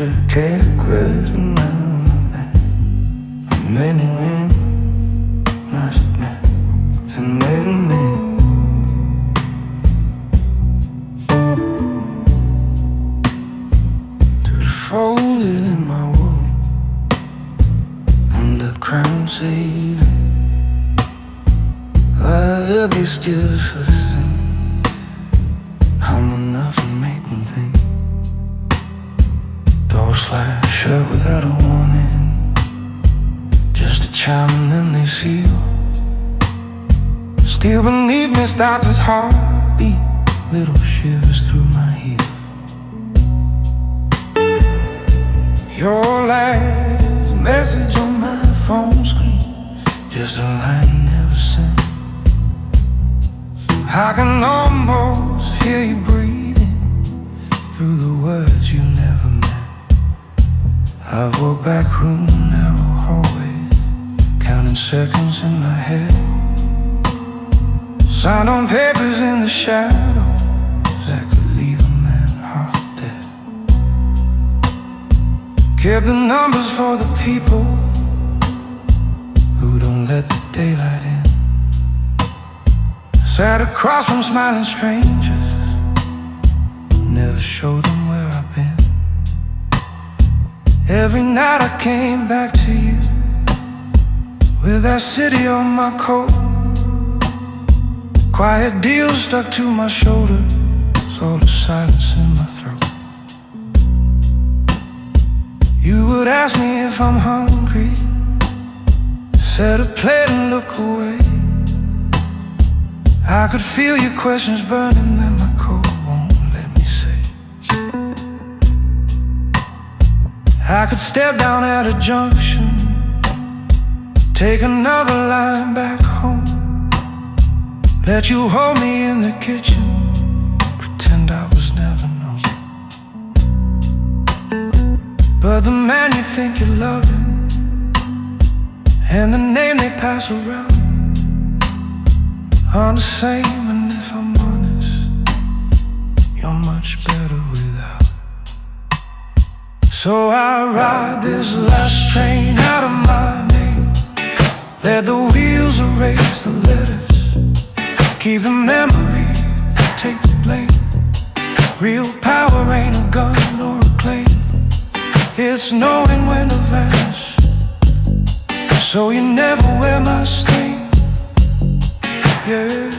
to get rid of many men, and many men. Folded in my wool, and the crown said, I'll be still for the thing. I'm enough to make them think. Doors slide shut without a warning, just a chime and then they seal. Still beneath me starts his heartbeat, little shivers through my heel. Your last message on my phone screen, just a line never sent. I can almost hear you breathing through the words you never meant. I've walked back room, narrow hallways, counting seconds in my head. Signed on papers in the shadows that could leave a man half dead. Kept the numbers for the people who don't let the daylight in. Sat across from smiling strangers, never showed them where I've been. Every night I came back to you with that city on my coat. Quiet deals stuck to my shoulders, all the silence in my throat. You would ask me if I'm hungry, set a plate and look away. I could feel your questions burning, then my coat won't let me say. I could step down at a junction, take another line back home, let you hold me in the kitchen, pretend I was never known. But the man you think you're loving, and the name they pass around, aren't the same, and if I'm honest, you're much better without. So I ride this last train out of my name, let the wheels erase the letters, keep the memory, take the blame. Real power ain't a gun or a claim, it's knowing when to vanish, so you never wear my stain. Yeah.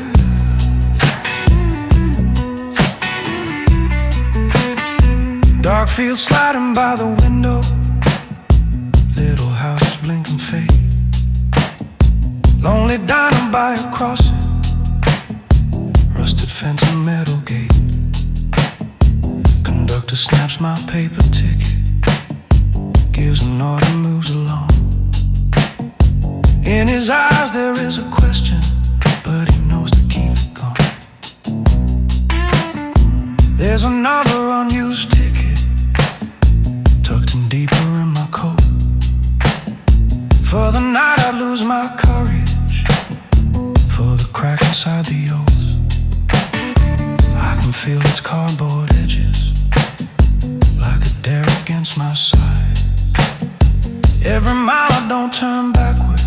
Dark field sliding by the window, little house blinking fade. Lonely diner by a crossing, rusted fence and metal gate. Conductor snaps my paper ticket, gives an order, moves along. In his eyes there is a question, but he knows to keep it going. There's another unused ticket tucked in deeper in my coat. For the night I lose my courage, for the crack inside the O's. I can feel its cardboard edges, like a dare against my side. Every mile I don't turn backward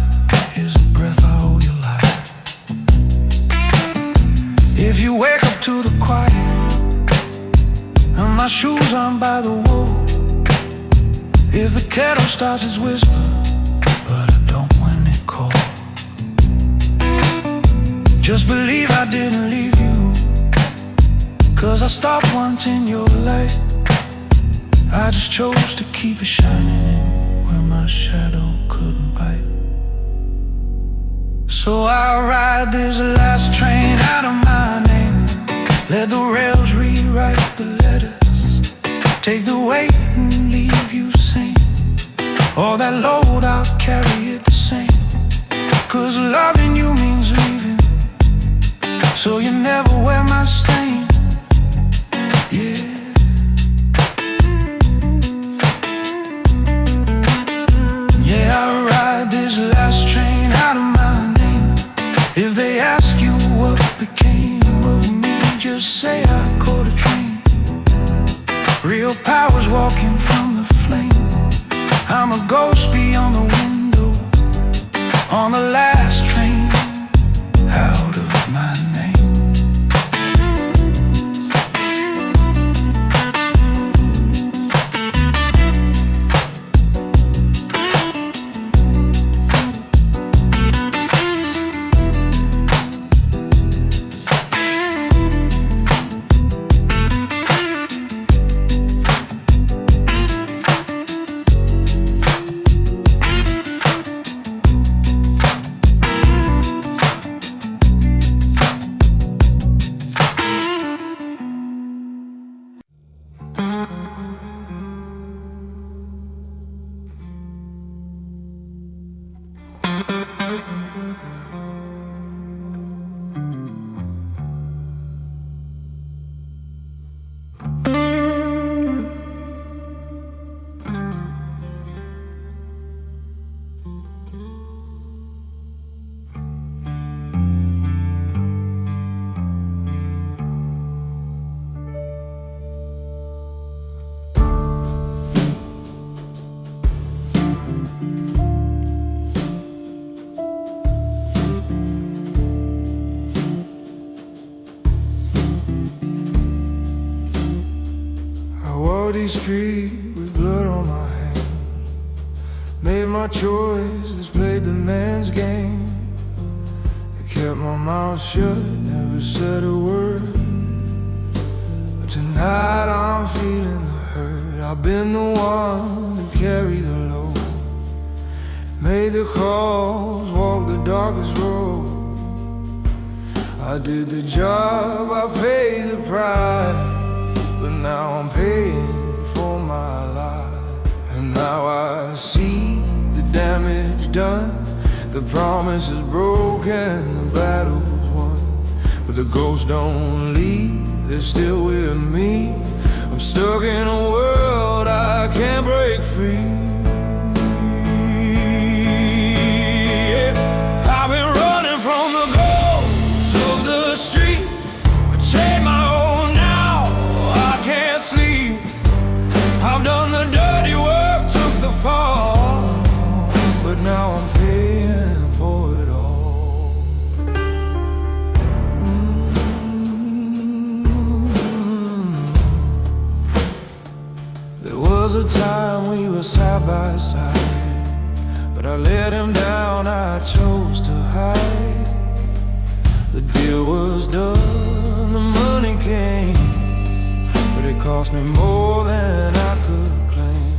is a breath I owe you life. If you wake up to the quiet, and my shoes aren't by the wall, if the kettle starts its whisper, but I don't when it calls, just believe I didn't leave you, 'cause I stopped wanting your light. I just chose to keep it shining in where my shadow couldn't bite. So I ride this last train out of my name, let the rails rewrite the letters, take the weight and leave you sane. All that load I'll carry it the same, 'cause loving you means leaving, so you never wear my stain. Yeah. Yeah, I ride this last train out of my name. If they ask you what became of me, just say I caught a train. Real power's walking from the I'm a ghost beyond the window, on the last train out of my name. Bloody street with blood on my hand. Made my choices, played the man's game. I kept my mouth shut, never said a word. But tonight I'm feeling the hurt. I've been the one to carry the load, made the calls, walked the darkest road. I did the job, I paid the price, but now I'm paying for my life. And now I see the damage done, the promise is broken, the battle's won. But the ghosts don't leave, they're still with me. I'm stuck in a world I can't break free. I've been running from the ghosts of the street, betrayed my own now, I can't sleep. I've done the dirty work, took the fall, but now I'm paying for it all. There was a time we were side by side, but I let him down, I chose to hide. The deal was done, the money came, but it cost me more than I could claim.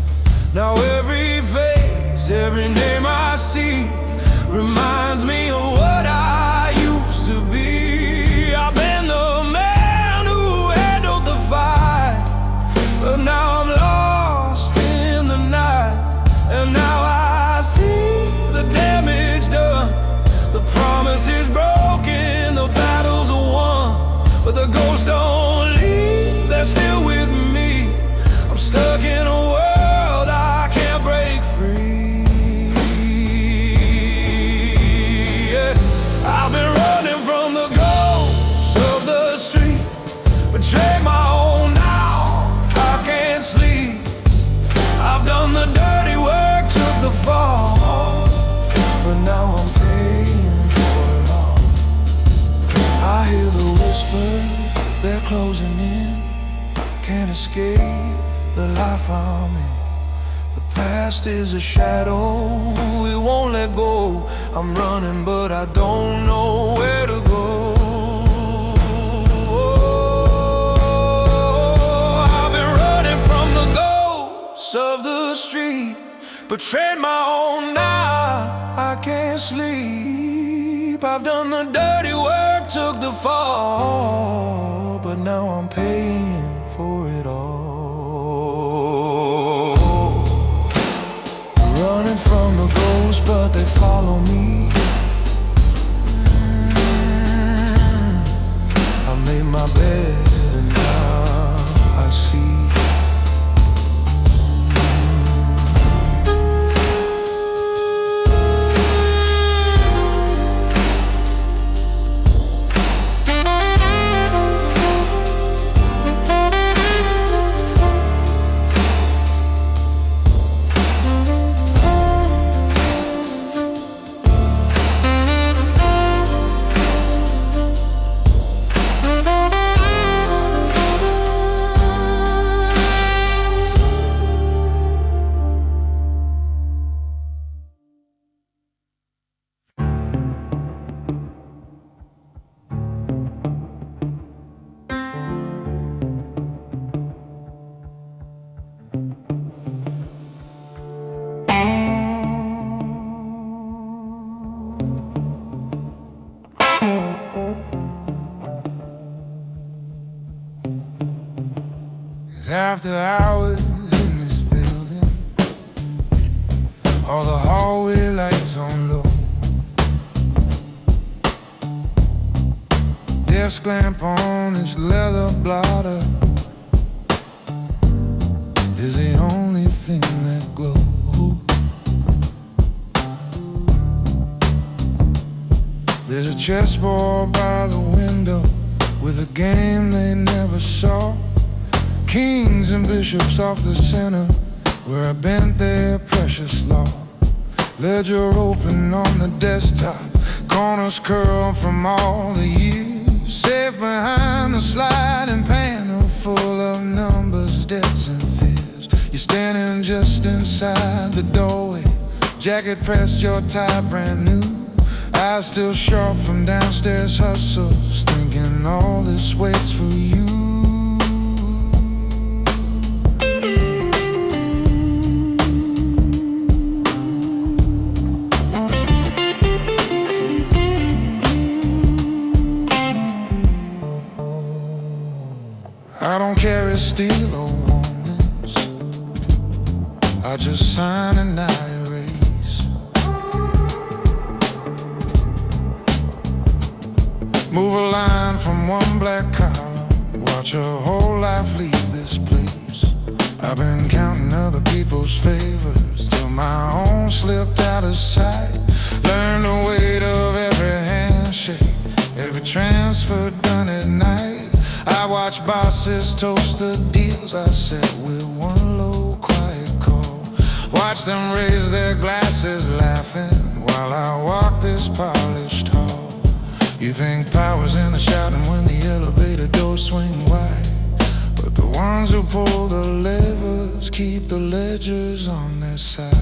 Now every face, every name I see reminds me of what I used to be. I've been the man who handled the fight, but now I'm lost in the night. And now I see the damage done, the promise is broken, the battles are won. But the ghosts don't leave, they're still with me. I'm stuck in a world I can't break free. Yeah. I've been running from the ghosts of the street, betrayed my own now, I can't sleep. I've done the dirty work, took the fall, but now I'm paying for it all. I hear the whispers, they're closing in, can't escape the life I'm in. The past is a shadow, it won't let go. I'm running but I don't know where to go. I've been running from the ghosts of the street, betrayed my own now, I can't sleep. I've done the dirty work, took the fall, but now I'm paying for it all. Running from the ghosts, but they follow me. I made my bed and now I see. After hours in this building, all the hallway lights on low, desk lamp on this leather blotter is the only thing that glows. There's a chessboard by the window with a game they never saw. Kings and bishops off the center where I bent their precious law. Ledger open on the desktop, corners curled from all the years. Safe behind the sliding panel full of numbers, debts and fears. You're standing just inside the doorway, jacket pressed, your tie brand new. Eyes still sharp from downstairs hustles, thinking all this waits for you. I don't carry steel or warnings, I just sign and I erase. Move a line from one black column, watch a whole life leave this place. I've been counting other people's favors till my own slipped out of sight. Learned the weight of every handshake, every transfer done at night. I watch bosses toast the deals I set with one low quiet call. Watch them raise their glasses laughing while I walk this polished hall. You think power's in the shouting when the elevator doors swing wide, but the ones who pull the levers keep the ledgers on their side.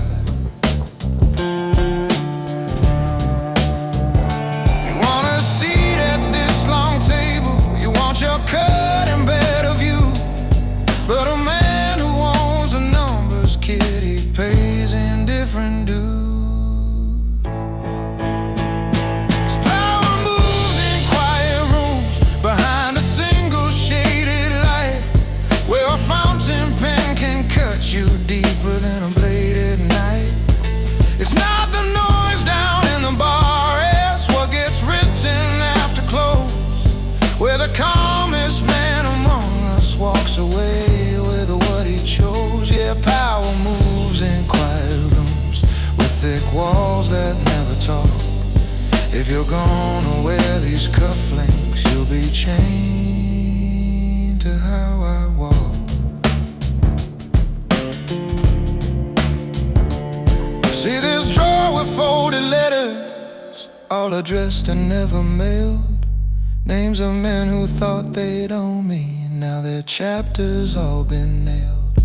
Your cut and better view, but a man who owns the numbers, kid, he pays in different dues. 'Cause power moves in quiet rooms behind a single shaded light, where a fountain pen can cut you deeper than a blade at night. It's not the noise down in the bar, it's what gets written after close, where the calmest man among us walks away with what he chose. Yeah, power moves in quiet rooms with thick walls that never talk. If you're gonna wear these cufflinks, you'll be chained to how I walk. See this drawer with folded letters, all addressed and never mailed. Names of men who thought they'd own me, now their chapters all been nailed.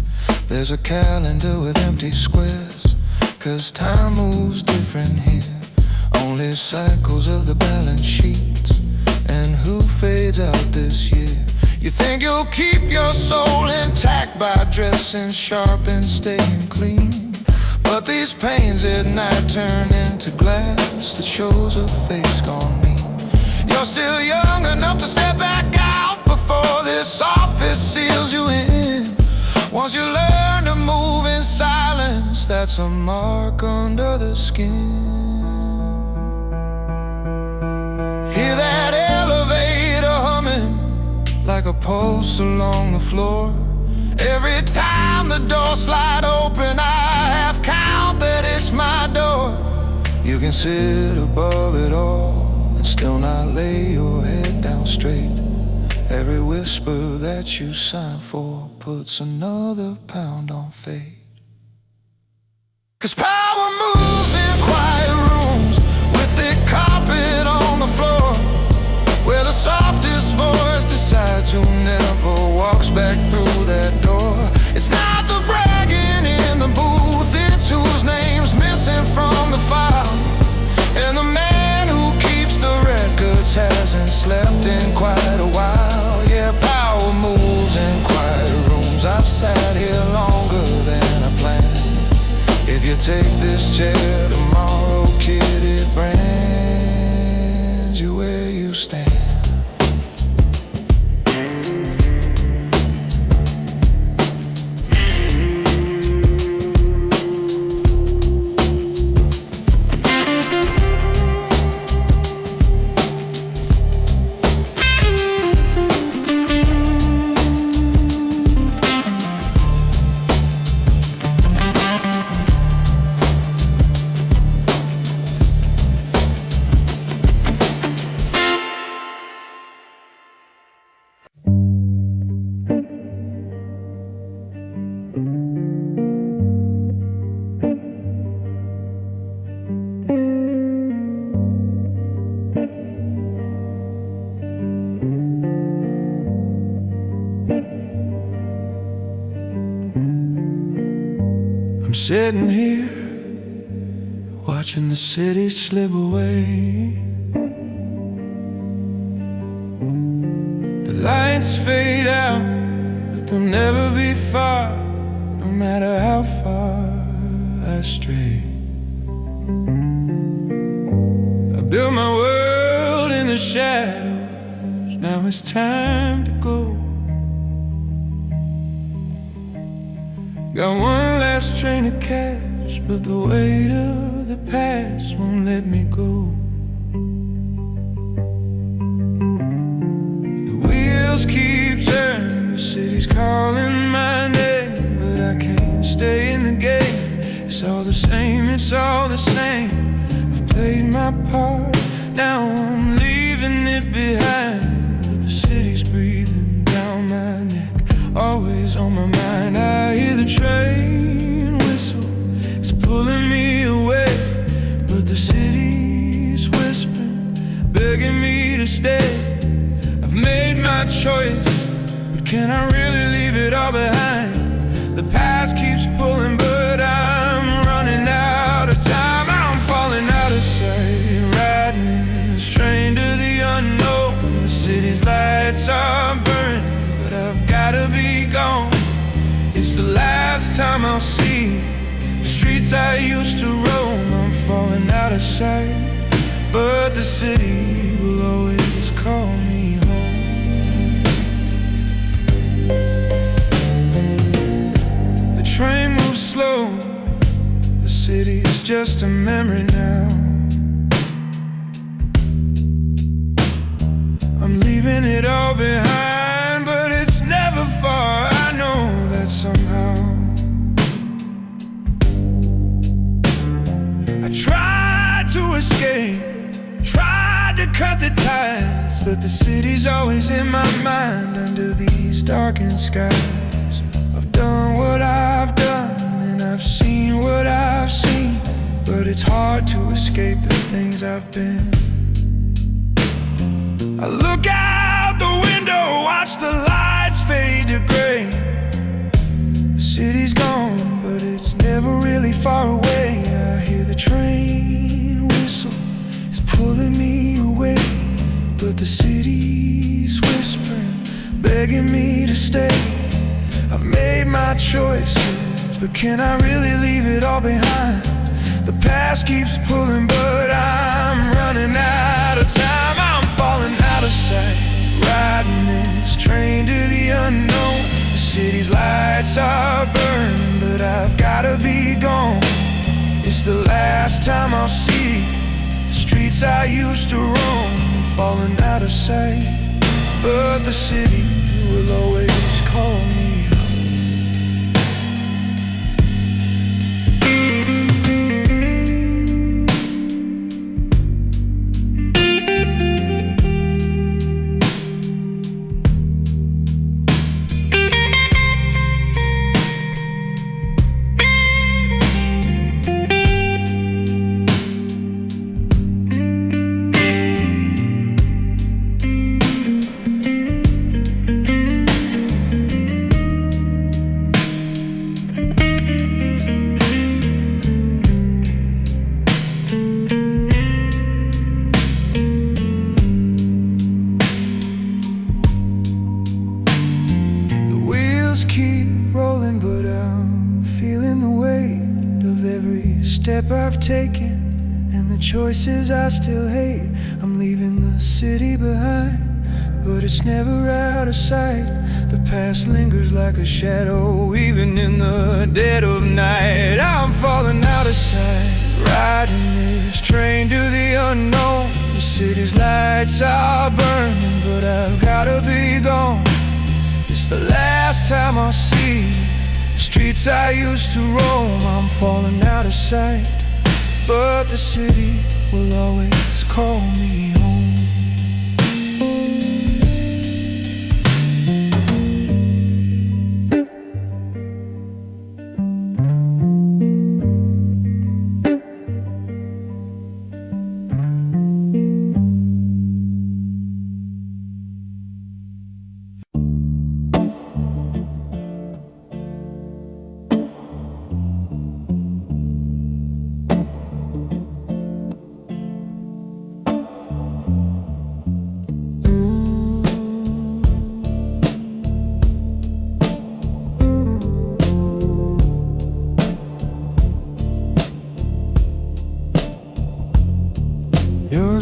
There's a calendar with empty squares, 'cause time moves different here. Only cycles of the balance sheets, and who fades out this year. You think you'll keep your soul intact by dressing sharp and staying clean, but these pains at night turn into glass that shows a face gone mean. You're still young enough to step back out before this office seals you in. Once you learn to move in silence, that's a mark under the skin. Hear that elevator humming like a pulse along the floor. Every time the door slide open, I half count that it's my door. You can sit above it all and still not lay your head down straight. Every whisper that you sign for puts another pound on fate. 'Cause power moves in quiet rooms with thick carpet on the floor, where the softest voice decides who never walks back through that door. It's not the bragging in the booth, it's whose name's missing from the file. And the man who keeps the records hasn't slept in quite a while. Yeah, power moves in quiet rooms. I've sat here longer than I planned. If you take this chair tomorrow, kid, it brands you where you stand. I'm sitting here watching the city slip away. The lights fade out, but they'll never be far, no matter how far I stray. I built my world in the shadows, now it's time to go. Got one last train to catch, but the weight of the past won't let me go. The wheels keep turning, the city's calling my name, but I can't stay in the game. It's all the same, it's all the same. I've played my part, now I'm leaving it behind. But the city's breathing down my neck, always on my mind. I hear the train whistle, it's pulling me away, but the city's whispering, begging me to stay. I've made my choice, but can I really leave it all behind? The past keeps pulling, but I'm running out of time. I'm falling out of sight, riding this train to the unknown. The city's lights are burning, but I've gotta be gone. It's the last time I'll see the streets I used to roam. I'm falling out of sight, but the city will always call me home. The train moves slow, the city's just a memory now. I'm leaving it all behind, but it's never far, I know that somehow. I tried to escape, tried to cut the ties, but the city's always in my mind under these darkened skies. I've done what I've done, and I've seen what I've seen, but it's hard to escape the things I've been. I look out the window, watch the lights fade to gray. The city's gone, but it's never really far away. I hear the train whistle, it's pulling me away, but the city's whispering, begging me to stay. I've made my choices, but can I really leave it all behind? The past keeps pulling, but I'm running out of time. I'm falling out of sight, riding this train to the unknown. The city's lights are burning, but I've gotta be gone. It's the last time I'll see the streets I used to roam. I'm falling out of sight, but the city will always call me home. I've taken and the choices I still hate. I'm leaving the city behind, but it's never out of sight. The past lingers like a shadow, even in the dead of night. I'm falling out of sight, riding this train to the unknown. The city's lights are burning, but I've gotta be gone. It's the last time I'll see the streets I used to roam. I'm falling out of sight, but the city will always call me home.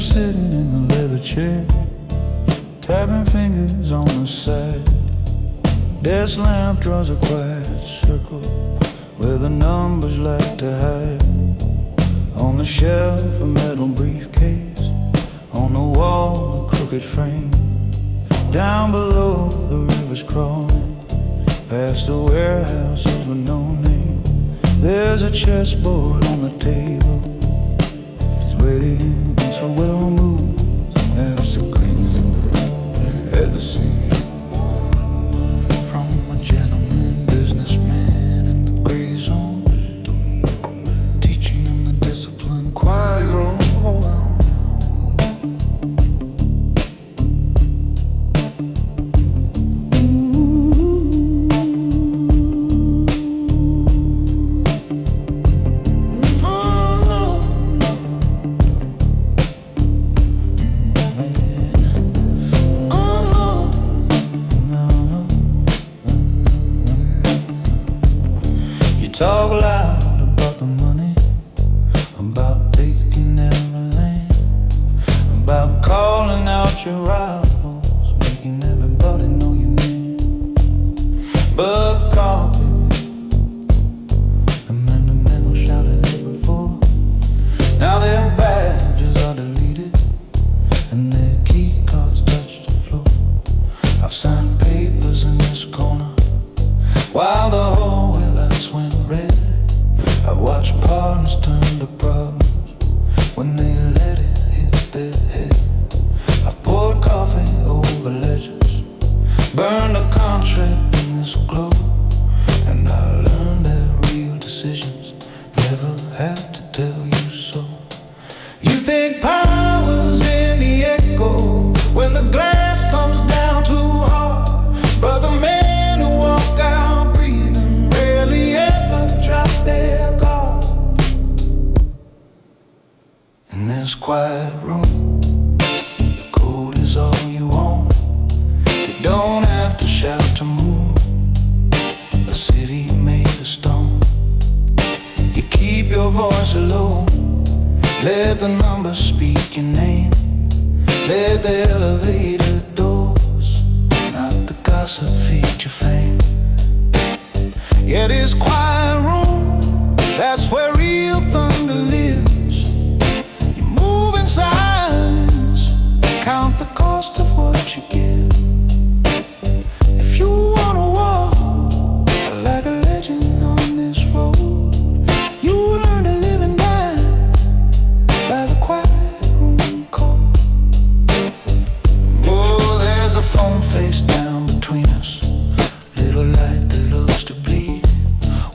was sitting in the leather chair, tapping fingers on the side. Desk lamp draws a quiet circle where the numbers like to hide. On the shelf a metal briefcase, on the wall a crooked frame. Down below the river's crawling, past the warehouses with no name. There's a chessboard on the table, if he's waiting so we'll move. That's the greatest ever seen. From a gentleman businessman in the gray zone, teaching him the discipline quiet room. Talk loud about the money, about taking every lane, about calling out your rivals, making everybody know your name. But coffee, the fundamental shouted it before. Now their badges are deleted and their key cards touch the floor. I've signed papers in this corner while the hallway lights went red. I watched partners turn to problems when they let it hit their head. I poured coffee over ledgers, burned a contract in this globe, and I learned that real decisions never have to tell you so. You think power's in the echo when the glass comes down too hard, but the men who walk out breathing rarely ever drop their guard. In this quiet room, the code is all you own. You don't have to shout to move a city made of stone. You keep your voice low, let the numbers speak your name. Let the elevator doors, not the gossip, feed your fame. Yeah, this quiet room, that's where real thunder lives. You move in silence, count the cost of what you give. If you wanna walk like a legend on this road, you learn to live and die by the quiet room code. Oh, there's a phone face down between us, little light that looks to bleed.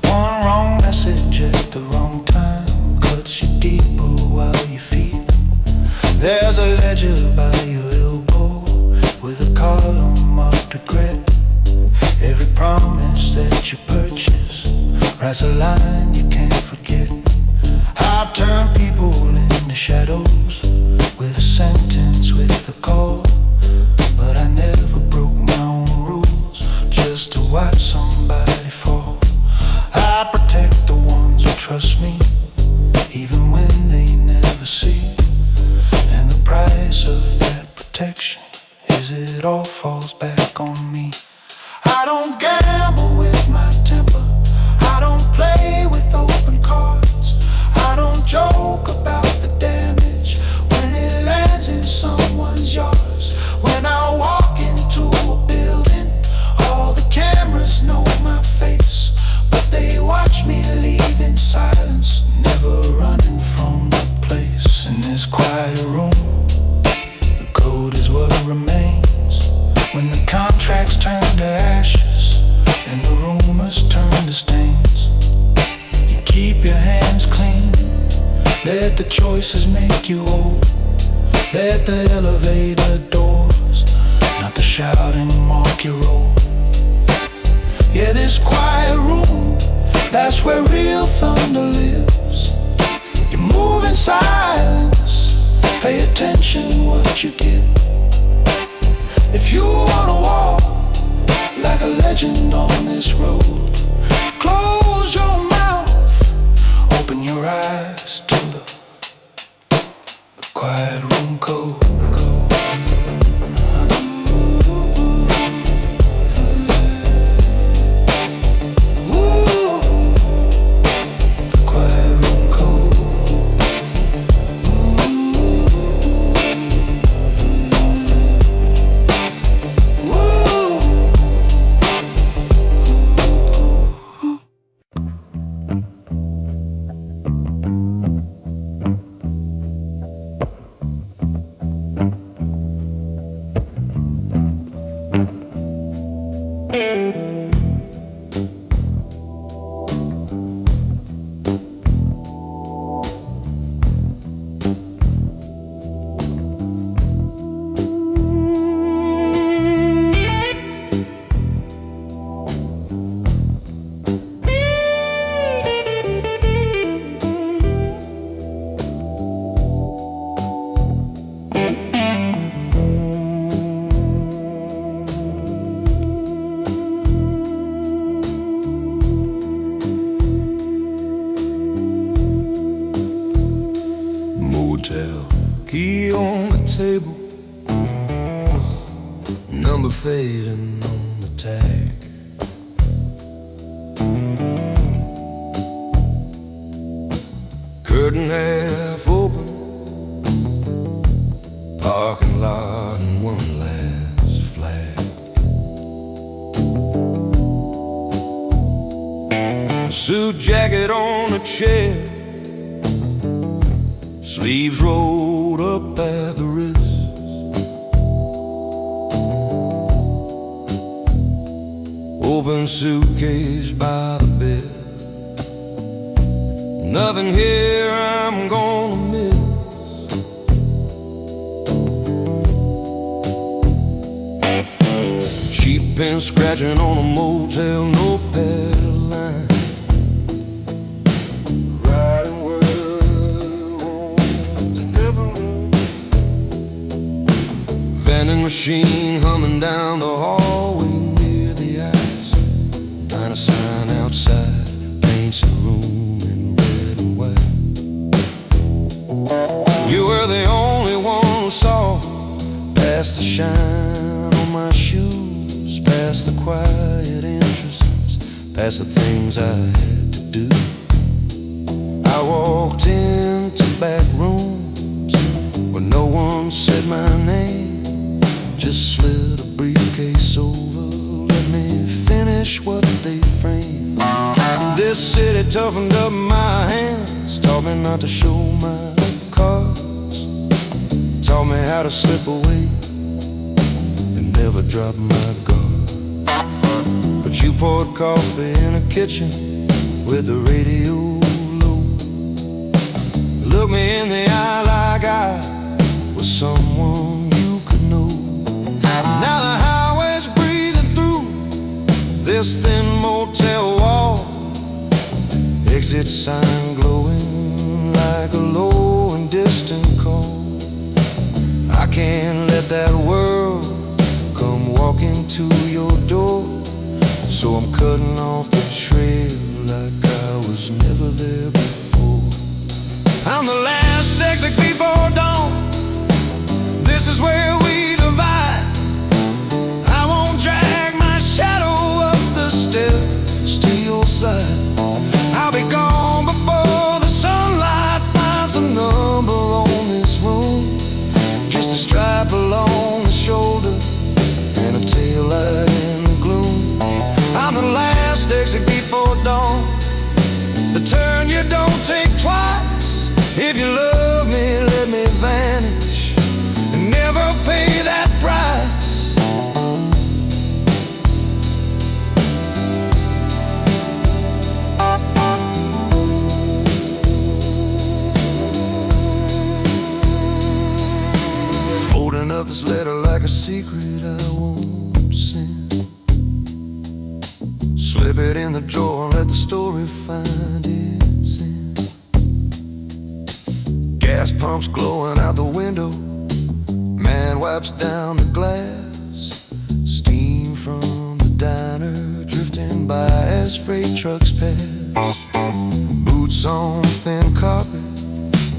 One wrong message at the wrong time cuts you deeper while you feed. There's a ledger by your elbow with a column marked regret. Every promise that you purchase writes a line you can't forget. I've turned people into shadows with a sentence, with a call, but I never broke my own rules just to watch somebody fall. I protect the ones who trust me, even when they never see. And the price of that protection is it all falls back on me. I don't gamble with my temper, I don't play with open cards, I don't joke about the damage when it lands in someone's yards. When I walk into a building, all the cameras know my face, but they watch me leave in silence, never running from the place. In this quiet room, the code is what remains. When the contracts turn to ashes and the rumors turn to stains, you keep your hands clean, let the choices make you whole. Let the elevator doors, not the shouting, mark your role. Yeah, this quiet room, that's where real thunder lives. You move in silence, pay attention what you give. If you wanna walk like a legend on this road, close your mouth, open your eyes to the quiet room. table, number fading on the tag. Curtain half open, parking lot and one last flag. Suit jacket on a chair, sleeves rolled up at the wrist. Open suitcase by the bed. Nothing here I'm gonna miss. Cheap pen scratching on a motel notepad line. Riding well, never run. Vending machine humming down the hallway near the ice. Diner sign outside paints the room in red and white. You were the only one who saw past the shine on my shoes, past the quiet entrances, past the things I had to do. I walked into back rooms where no one said my name, just slid a briefcase over, let me finish what they framed. This city toughened up my hands, taught me not to show my cards, taught me how to slip away and never drop my guard. But you poured coffee in a kitchen with the radio low, looked me in the eye like I was someone you could know. Now the highway's breathing through this thin motel wall, exit sign glowing like a low and distant call. I can't let that world come walking to your door, so I'm cutting off the trail like I was never there before. I'm the last exit before dawn, this is where we divide. I won't drag my shadow up the steps to your side. I'll be gone before the sunlight finds the number on this room, just a stripe along the shoulder and a tail light in the gloom. I'm the last exit before dawn, the turn you don't take twice. If you love me, let me vanish and never pay that price. Folding up this letter like a secret I won't send, slip it in the drawer and let the story find its end. Gas pumps glowing out the window, man wipes down the glass, steam from the diner drifting by as freight trucks pass. Boots on thin carpet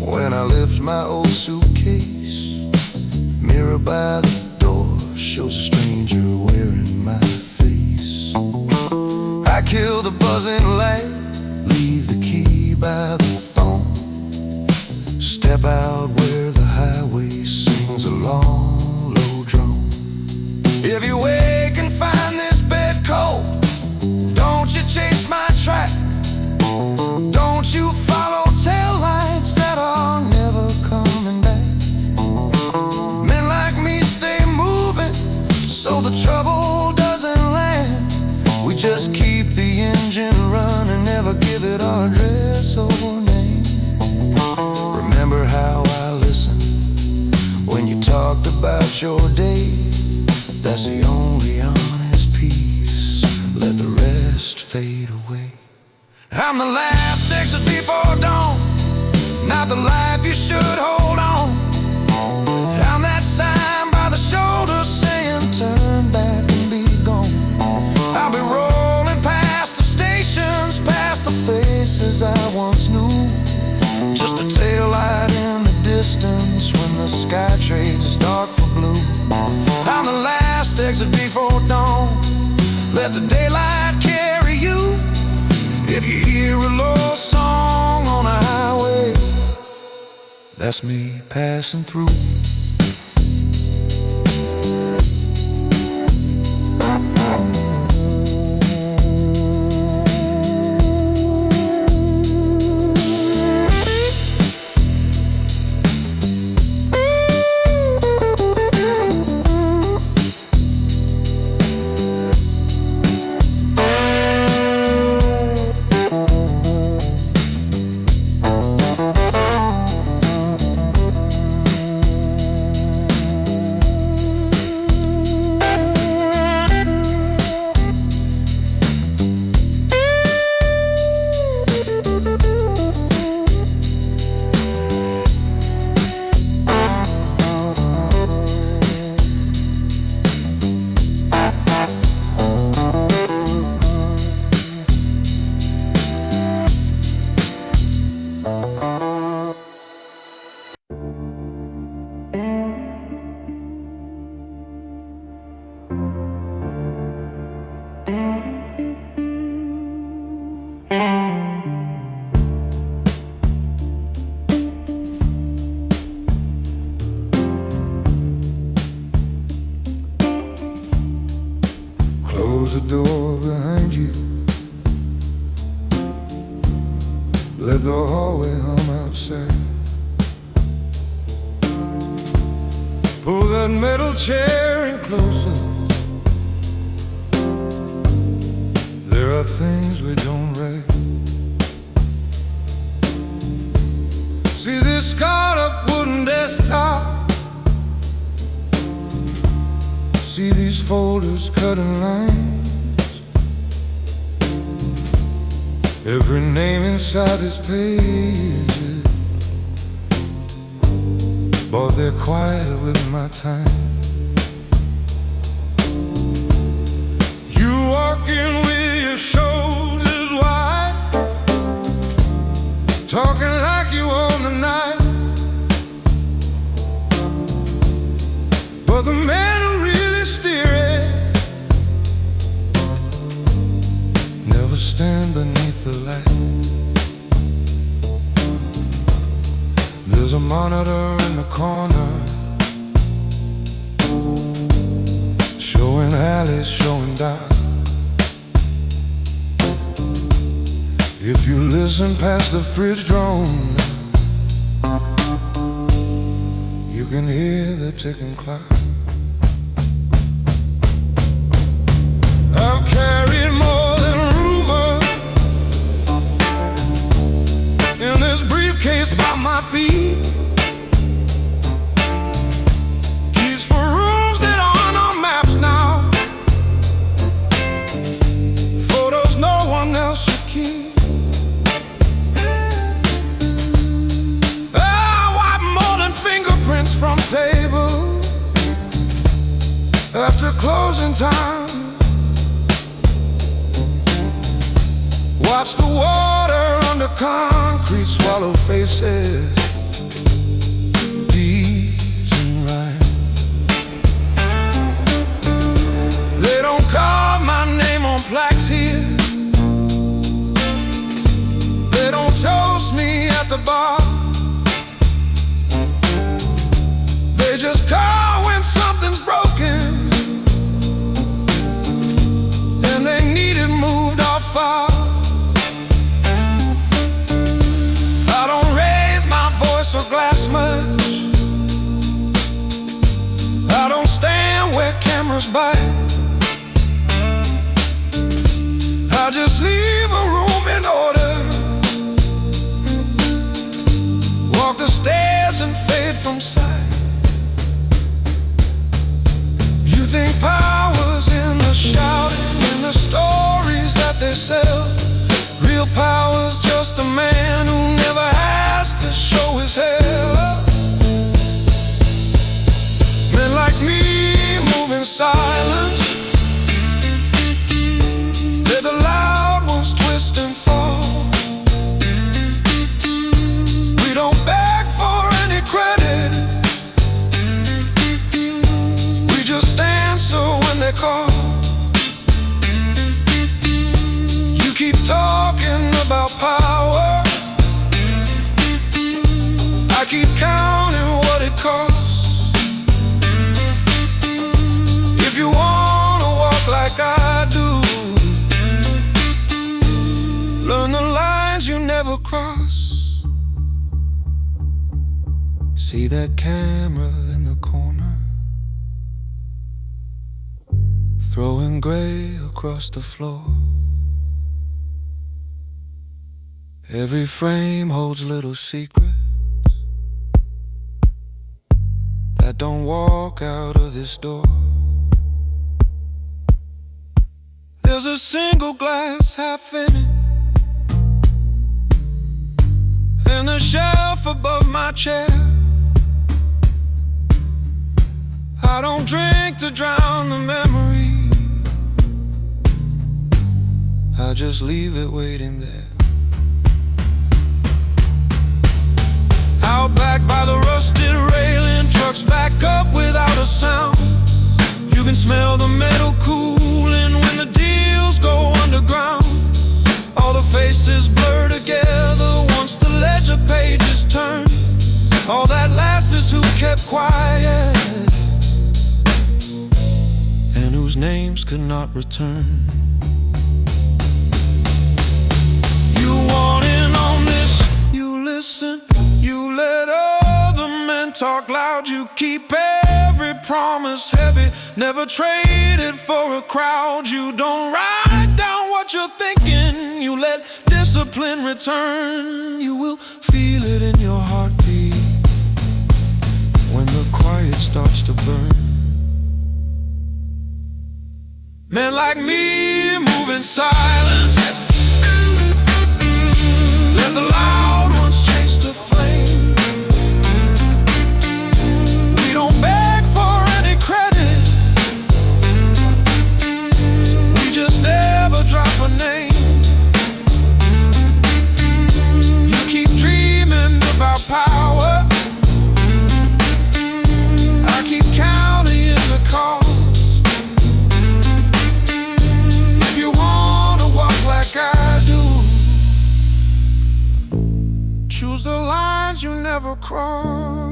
when I lift my old suitcase, mirror by the door shows a stranger wearing my face. I kill the buzzing light, leave the key by the phone, step out where the highway sings a long, low drone. If you wake and find this bed cold, don't you chase my track, don't you follow taillights that are never coming back. Men like me stay moving so the trouble doesn't land. We just keep the engine running, never give it our address or name. Remember how I listened when you talked about your day? That's the only honest piece, let the rest fade away. I'm the last exit before dawn, not the life you should hold on. I'm that sign by the shoulder saying turn back and be gone. I'll be rolling past the stations, past the faces I once knew, just a tail light in the distance when the sky trades is dark for blue. I'm the last exit before dawn. Let the daylight carry you. If you hear a low song on a highway, that's me passing through. Close the door behind you. Let the hallway hum outside. Pull that metal chair in closer. There are things we don't write. See this scarred up wooden desktop. See these folders cutting lines. Every name inside this page, but they're quiet with my time. You walk in with your shoulders wide, talking like you own the night. But the man who really steer it never stand beneath the light. There's a monitor in the corner, showing alleys, showing dark. If you listen past the fridge drone, you can hear the ticking clock. I've carried more than rumor in this briefcase by my feet. Keys for rooms that aren't on maps now. Photos no one else should keep. I wipe more than fingerprints from tables after closing time. Watch the water under concrete swallow faces, D's and rhyme. They don't carve my name on plaques here. They don't toast me at the bar. They just call when something's broken and they need it moved off far. Or glass much. I don't stand where cameras bite. I just leave a room in order, walk the stairs and fade from sight. You think power's in the shouting, in the stories that they sell. Real power's just a man who never has to show his hair. Men like me move in silence. They're the loud ones twisting talking about power. I keep counting what it costs. If you wanna walk like I do, learn the lines you never cross. See that camera in the corner, throwing gray across the floor. Every frame holds little secrets that don't walk out of this door. There's a single glass half in it, and the shelf above my chair. I don't drink to drown the memory, I just leave it waiting there. Out back by the rusted railing, trucks back up without a sound. You can smell the metal cooling when the deals go underground. All the faces blur together once the ledger pages turn. All that lasts is who kept quiet and whose names could not return. You want in on this, you listen. You let other men talk loud. You keep every promise heavy, never trade it for a crowd. You don't write down what you're thinking, you let discipline return. You will feel it in your heartbeat when the quiet starts to burn. Men like me move in silence, let the loud ones chase the flame. We don't beg for any credit, we just never drop a name. You keep dreaming about power, I keep counting the cost. If you wanna walk like I do, choose the lines you never cross.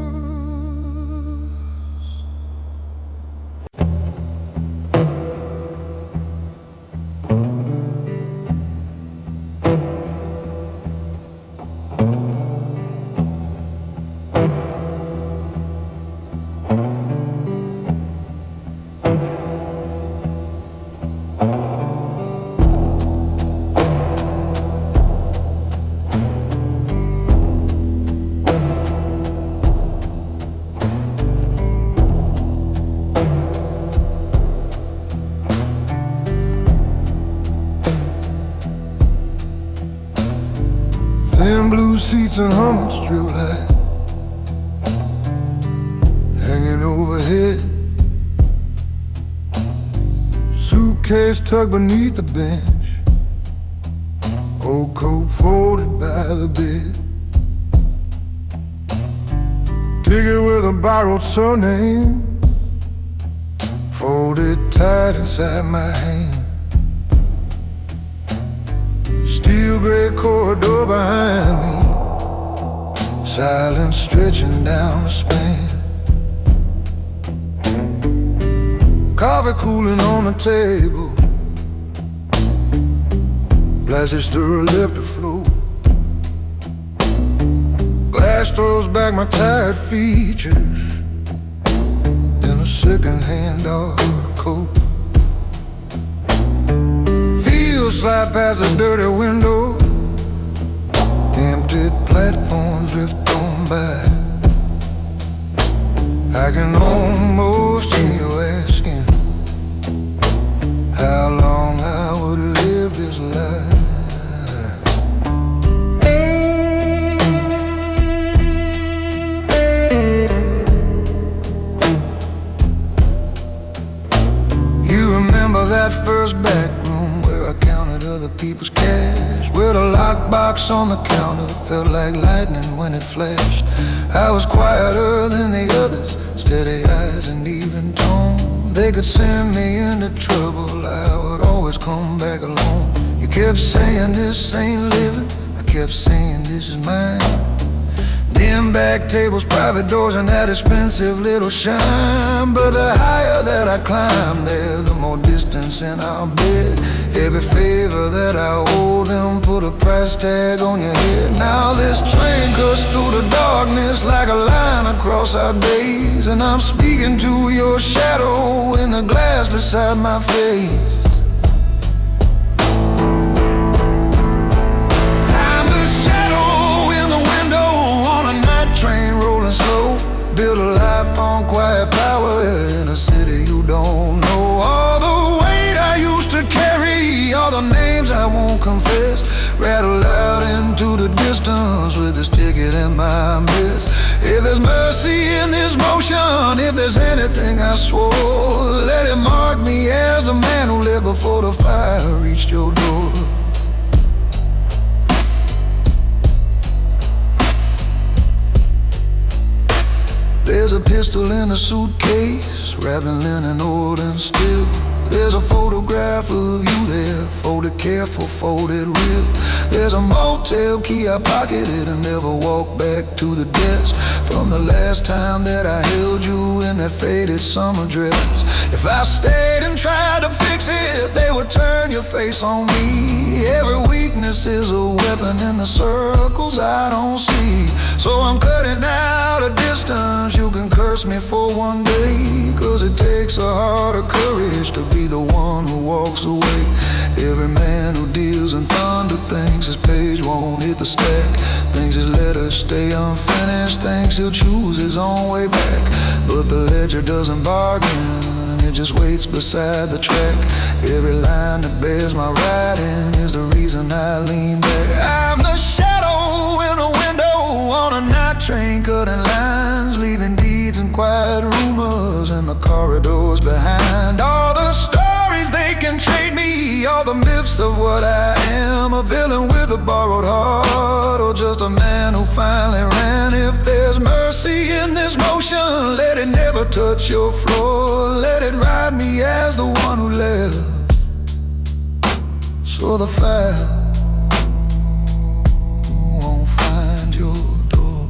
Thin blue seats and humming strip light hanging overhead. Suitcase tucked beneath the bench, old coat folded by the bed. Ticket with a borrowed surname folded tight inside my hand. Steel gray corridor behind me, silence stretching down the span. Coffee cooling on the table, plastic stirrer left afloat. Glass throws back my tired features in a second-hand dark coat. Slide past a dirty window, empty platforms drift on by. I can almost hear you asking how long I would live this life. You remember that first back room where I counted other people's cash, where the lockbox on the counter felt like lightning when it flashed. I was quieter than the others, steady eyes and even tone. They could send me into trouble, I would always come back alone. You kept saying this ain't living, I kept saying this is mine. Dim back tables, private doors, and that expensive little shine. But the higher that I climb there, the more distance in our bed. Every favor that I owe them put a price tag on your head. Now this train cuts through the darkness like a line across our days, and I'm speaking to your shadow in the glass beside my face. Train rolling slow, build a life on quiet power in a city you don't know. All the weight I used to carry, all the names I won't confess, rattle out into the distance with this ticket in my mess. If there's mercy in this motion, if there's anything I swore, let it mark me as the man who lived before the fire reached your door. There's a pistol in a suitcase, wrapped in linen, old and still. There's a photograph of you there, folded careful, folded real. There's a motel key I pocketed and never walked back to the desk from the last time that I held you in that faded summer dress. If I stayed and tried to fix it, they would turn your face on me. Every weakness is a weapon in the circles I don't see. So I'm cutting out a distance, you can curse me for one day, 'cause it takes a heart of courage to be the one who walks away. Every man who deals in thunder thinks his page won't hit the stack, thinks his letters stay unfinished, thinks he'll choose his own way back. But the ledger doesn't bargain, it just waits beside the track. Every line that bears my writing is the reason I lean back. I'm the shadow in a window on a night train, cutting lines, leaving deeds and quiet rumors in the corridors behind. All the stories they can trade me, all the myths of what I am, a villain with a borrowed heart, or just a man who finally ran. If there's mercy in this motion, let it never touch your floor. Let it ride me as the one who left, so the fire won't find your door.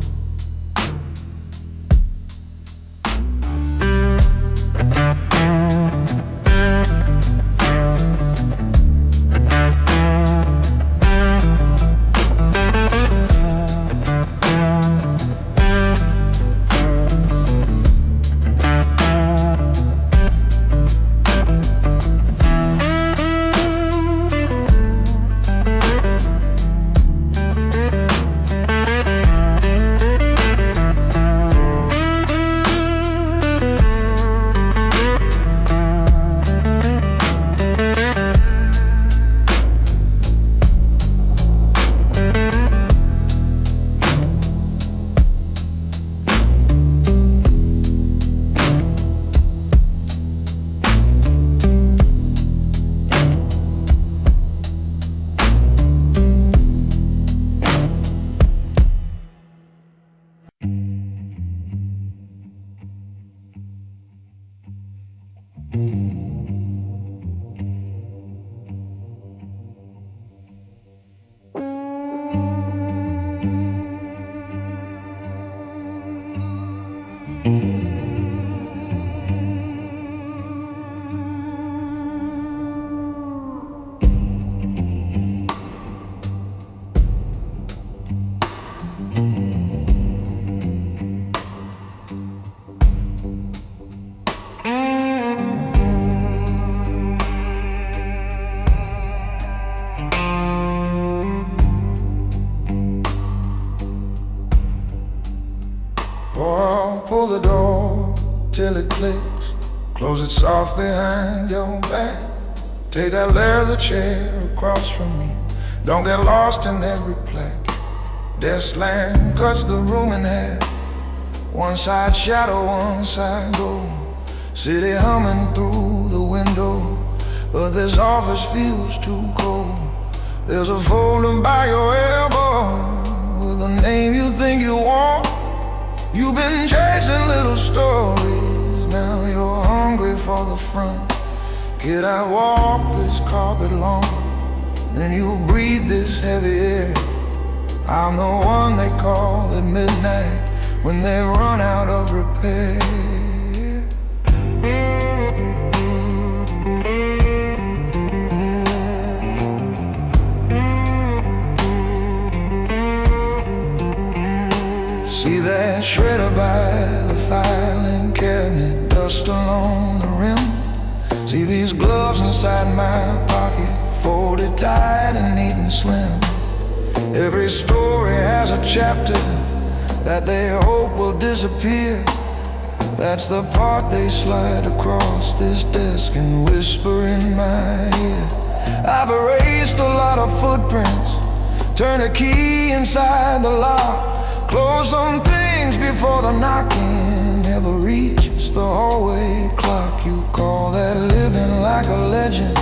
Pull the door till it clicks, close it soft behind your back. Take that leather chair across from me, don't get lost in every plaque. Desk lamp cuts the room in half, one side shadow, one side gold. City humming through the window, but this office feels too cold. There's a folder by your elbow with a name you think you want. You've been chasing little stories, now you're hungry for the front. Could I walk this carpet longer? then you'll breathe this heavy air. I'm the one they call at midnight when they run out of repair. See that shredder by the filing cabinet, dust along the rim. See these gloves inside my pocket, folded tight and neat and slim. Every story has a chapter that they hope will disappear. That's the part they slide across this desk and whisper in my ear. I've erased a lot of footprints, turned a key inside the lock, close some things before the knocking ever reaches the hallway clock. You call that living like a legend,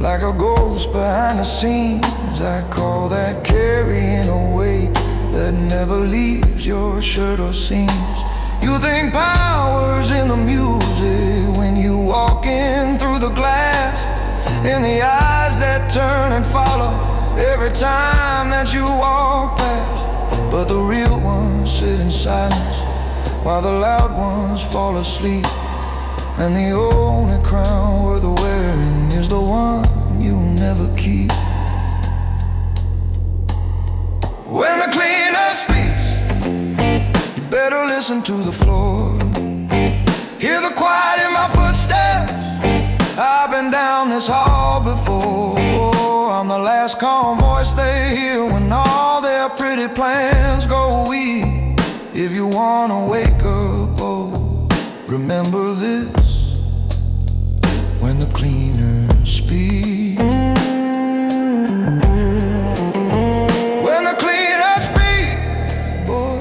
like a ghost behind the scenes. I call that carrying a weight that never leaves your shirt or seams. You think power's in the music when you walk in through the glass, in the eyes that turn and follow every time that you walk past. But the real ones sit in silence while the loud ones fall asleep, and the only crown worth wearing is the one you'll never keep. When the cleaner speaks, you better listen to the floor. Hear the quiet in my footsteps, I've been down this hall before. I'm the last calm voice they hear when all their pretty plans go weak. If you wanna wake up, oh, remember this. When the cleaner speaks, when the cleaner speaks, boy,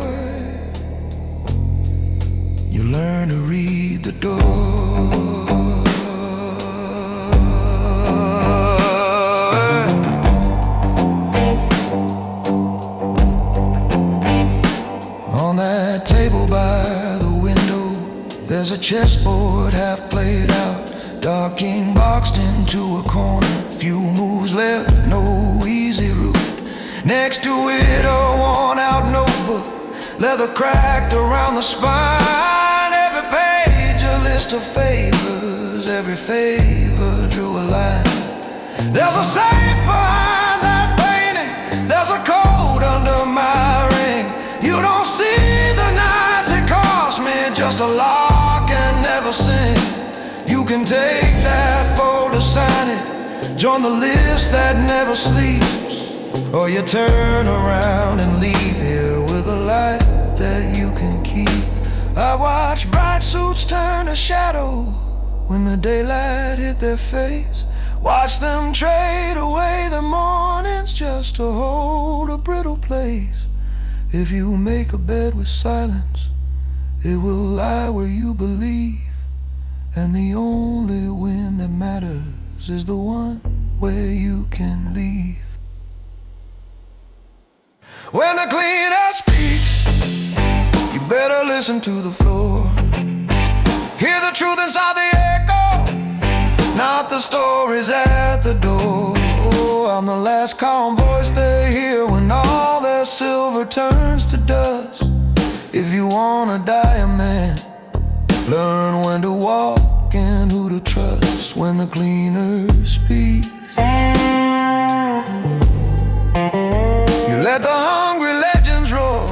you learn to read the door. There's a chessboard half played out, dark ink boxed into a corner. Few moves left, no easy route. Next to it a worn out notebook, leather cracked around the spine. Every page a list of favors, every favor drew a line. There's a safe behind that painting, there's a code under my ring. You don't see the nights it cost me just a lock and never sing. You can take that folder, sign it, join the list that never sleeps, or you turn around and leave here with a light that you can keep. I watch bright suits turn to shadow when the daylight hit their face. Watch them trade away their mornings just to hold a brittle place. If you make a bed with silence, it will lie where you believe, and the only wind that matters is the one where you can leave. When the cleaner speaks, you better listen to the floor. Hear the truth inside the echo, not the stories at the door. I'm the last calm voice they hear when all their silver turns to dust. If you wanna die a man, learn when to walk and who to trust. When the cleaner speaks, you let the hungry legends roar.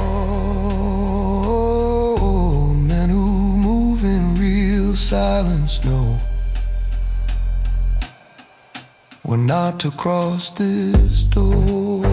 Men who move in real silence know we're not to cross this door.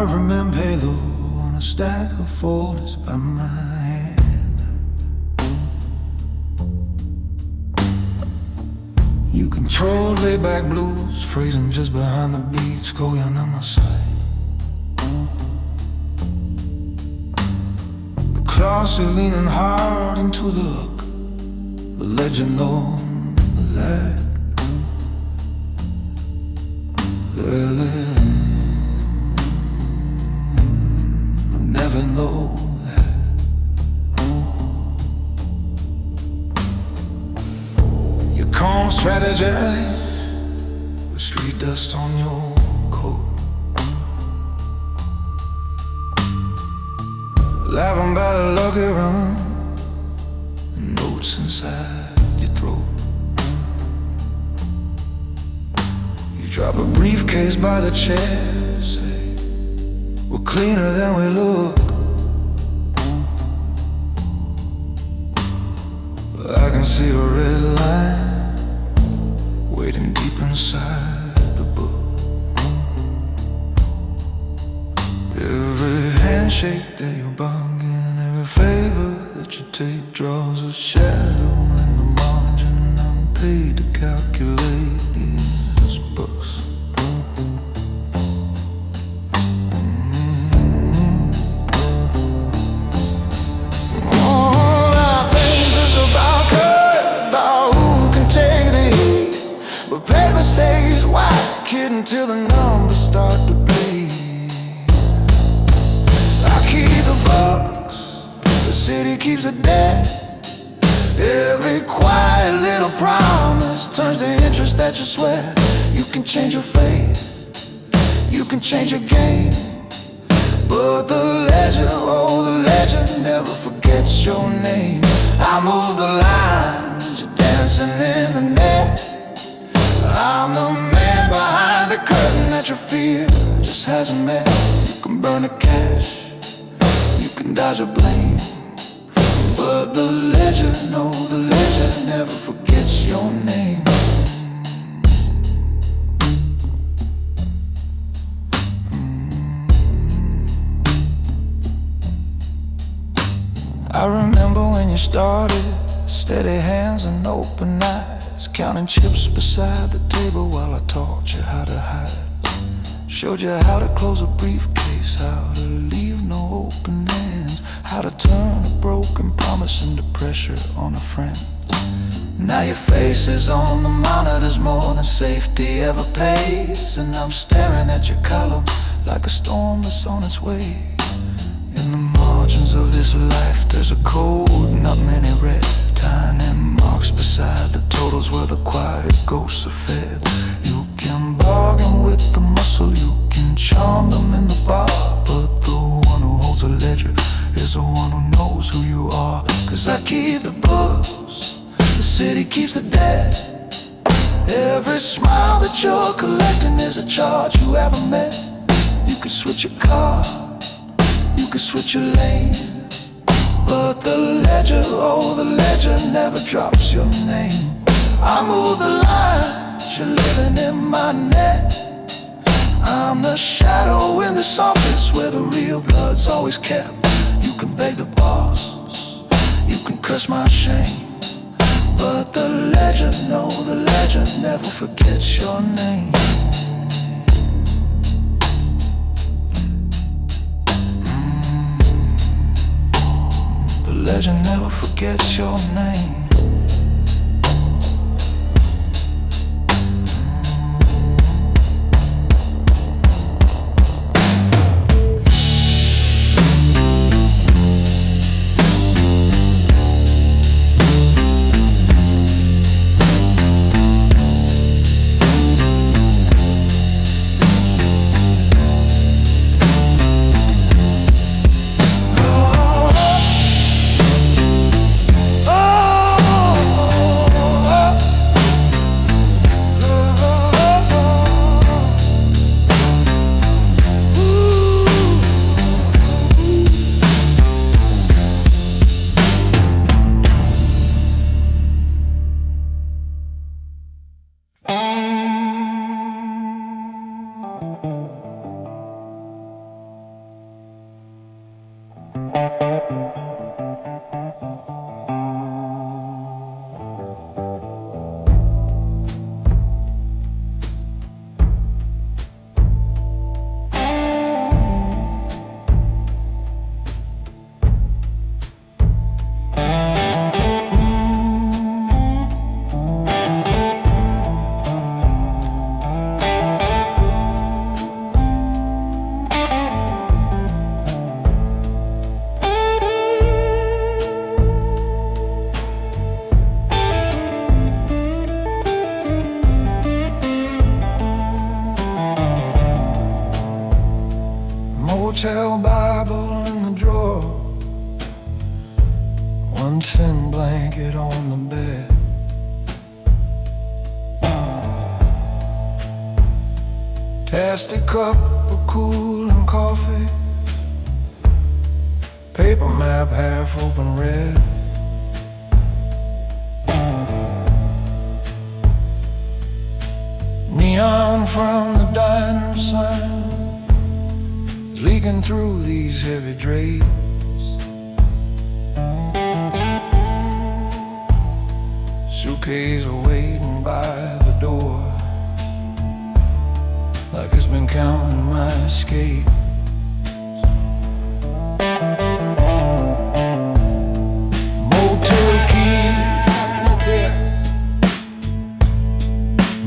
Carving halo on a stack of folders by my hand. You control layback blues, freezing just behind the beats, going on my side. The claws are leaning hard into the hook, the legend on the leg. Never know. Your calm strategy with street dust on your coat, laughing about a lucky run and notes inside your throat. You drop a briefcase by the chair, say we're cleaner than we look. I can see a red line waiting deep inside the book. Every handshake that you bargain, every favor that you take draws a shadow in the margin. I'm paid to calculate these books. Stays white, kid, until the numbers start to bleed. I keep the bucks, the city keeps the debt. Every quiet little promise turns to interest that you swear. You can change your fate, you can change your game, but the legend, oh the legend never forgets your name. I move the lines, you're dancing in the net. I'm the man behind the curtain that your fear just hasn't met. You can burn the cash, you can dodge a blame, but the legend, no, the legend never forgets your name. I remember when you started, steady hands and open eyes, counting chips beside the table while I taught you how to hide. Showed you how to close a briefcase, how to leave no open ends, how to turn a broken promise into pressure on a friend. Now your face is on the monitors more than safety ever pays, and I'm staring at your column like a storm that's on its way. In the margins of this life there's a code, not many read, tiny marks beside the totals where the quiet ghosts are fed. You can bargain with the muscle, you can charm them in the bar, but the one who holds a ledger is the one who knows who you are. Cause I keep the books, the city keeps the debt. Every smile that you're collecting is a charge you haven't met. You can switch your car, you can switch your lane, but the ledger, oh the ledger never drops your name. I move the lines, you're living in my net. I'm the shadow in this office where the real blood's always kept. You can beg the boss, you can curse my shame, but the legend, no, the legend never forgets your name. The legend never forgets your name. Oh, blanket on the bed. Tasty cup of cooling coffee, paper map half open red. Neon from the diner sign is leaking through these heavy drapes. Suitcase are waiting by the door, like it's been counting my escape. Motel key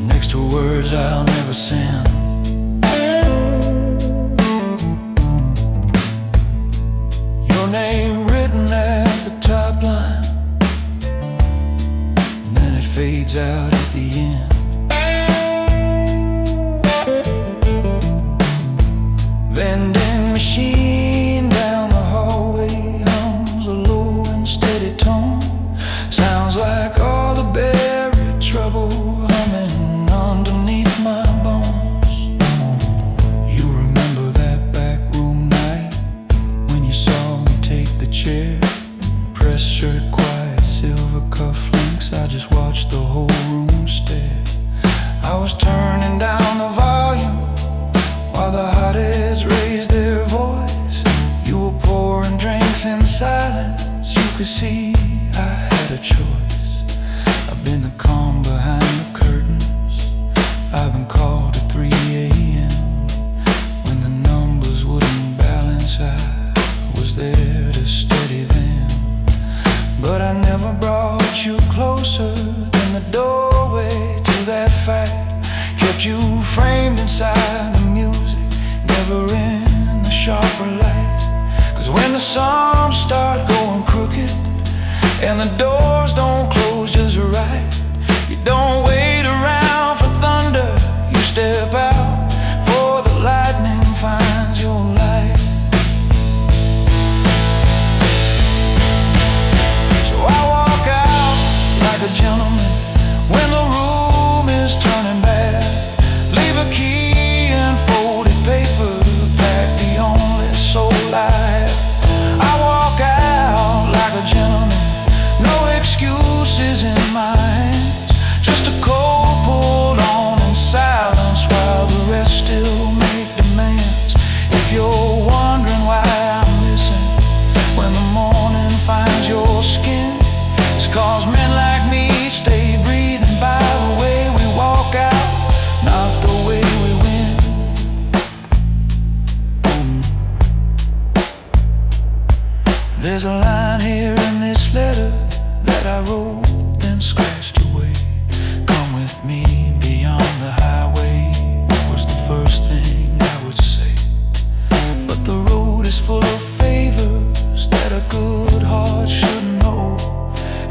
next to words I'll never send. Your name written at the top line, and then it fades out at the end. Vending machine down the hallway hums a low and steady tone. Sounds like all the buried trouble humming underneath my bones. You remember that back room night when you saw me take the chair? Press shirt, quiet, silver cufflinks. I just watched the whole room stare. I was turning down the volume while the hotheads raised their voice. You were pouring drinks in silence. You could see I had a choice. I've been the calm behind the curtains. I've been called at 3 a.m. when the numbers wouldn't balance. I was there to steady them, but I never brought you closer than the doorway to that fact. Kept you framed inside the music, never in the sharper light. Cause when the songs start going crooked and the doors don't close just right, you don't wait around for thunder. You step out before the lightning finds your life. So I walk out like a gentleman when the room is turning bad. Leave a key and folded paper, pack the only soul I have. I walk out like a gentleman, no excuses in my hands. Just a cold pulled on in silence while the rest still make demands. If you're wondering why I'm missing when the morning finds your skin, it's cause men like me stay breathing by the way we walk out, not the way we win. There's a line here in this letter that I wrote, then scratched away. Come with me beyond the highway was the first thing I would say. But the road is full of favors that a good heart should know.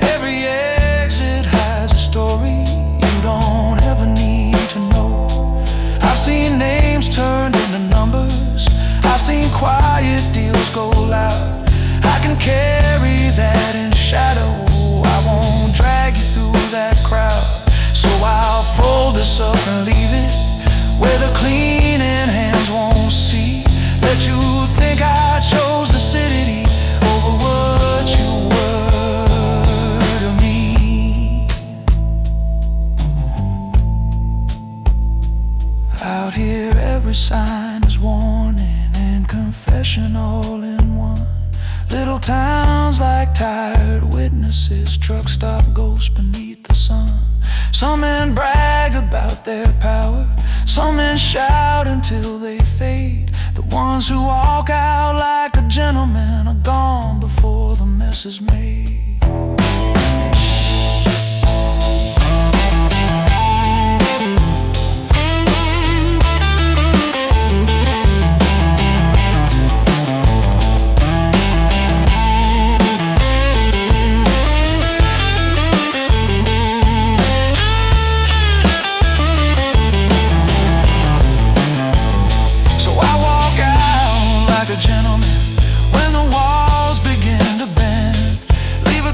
Every exit has a story you don't ever need to know. I've seen names turned into numbers, I've seen quiet deals go loud. I can carry that in shadow, I won't drag you through that crowd. So I'll fold this up and leave it where the cleaning hands won't see that you think I chose the city over what you were to me. Out here every sign is warning and confession all in one. Little towns like tired witnesses, truck stop ghosts beneath the sun. Some men brag about their power, some men shout until they fade. The ones who walk out like a gentleman are gone before the mess is made. Gentlemen, when the walls begin to bend, leave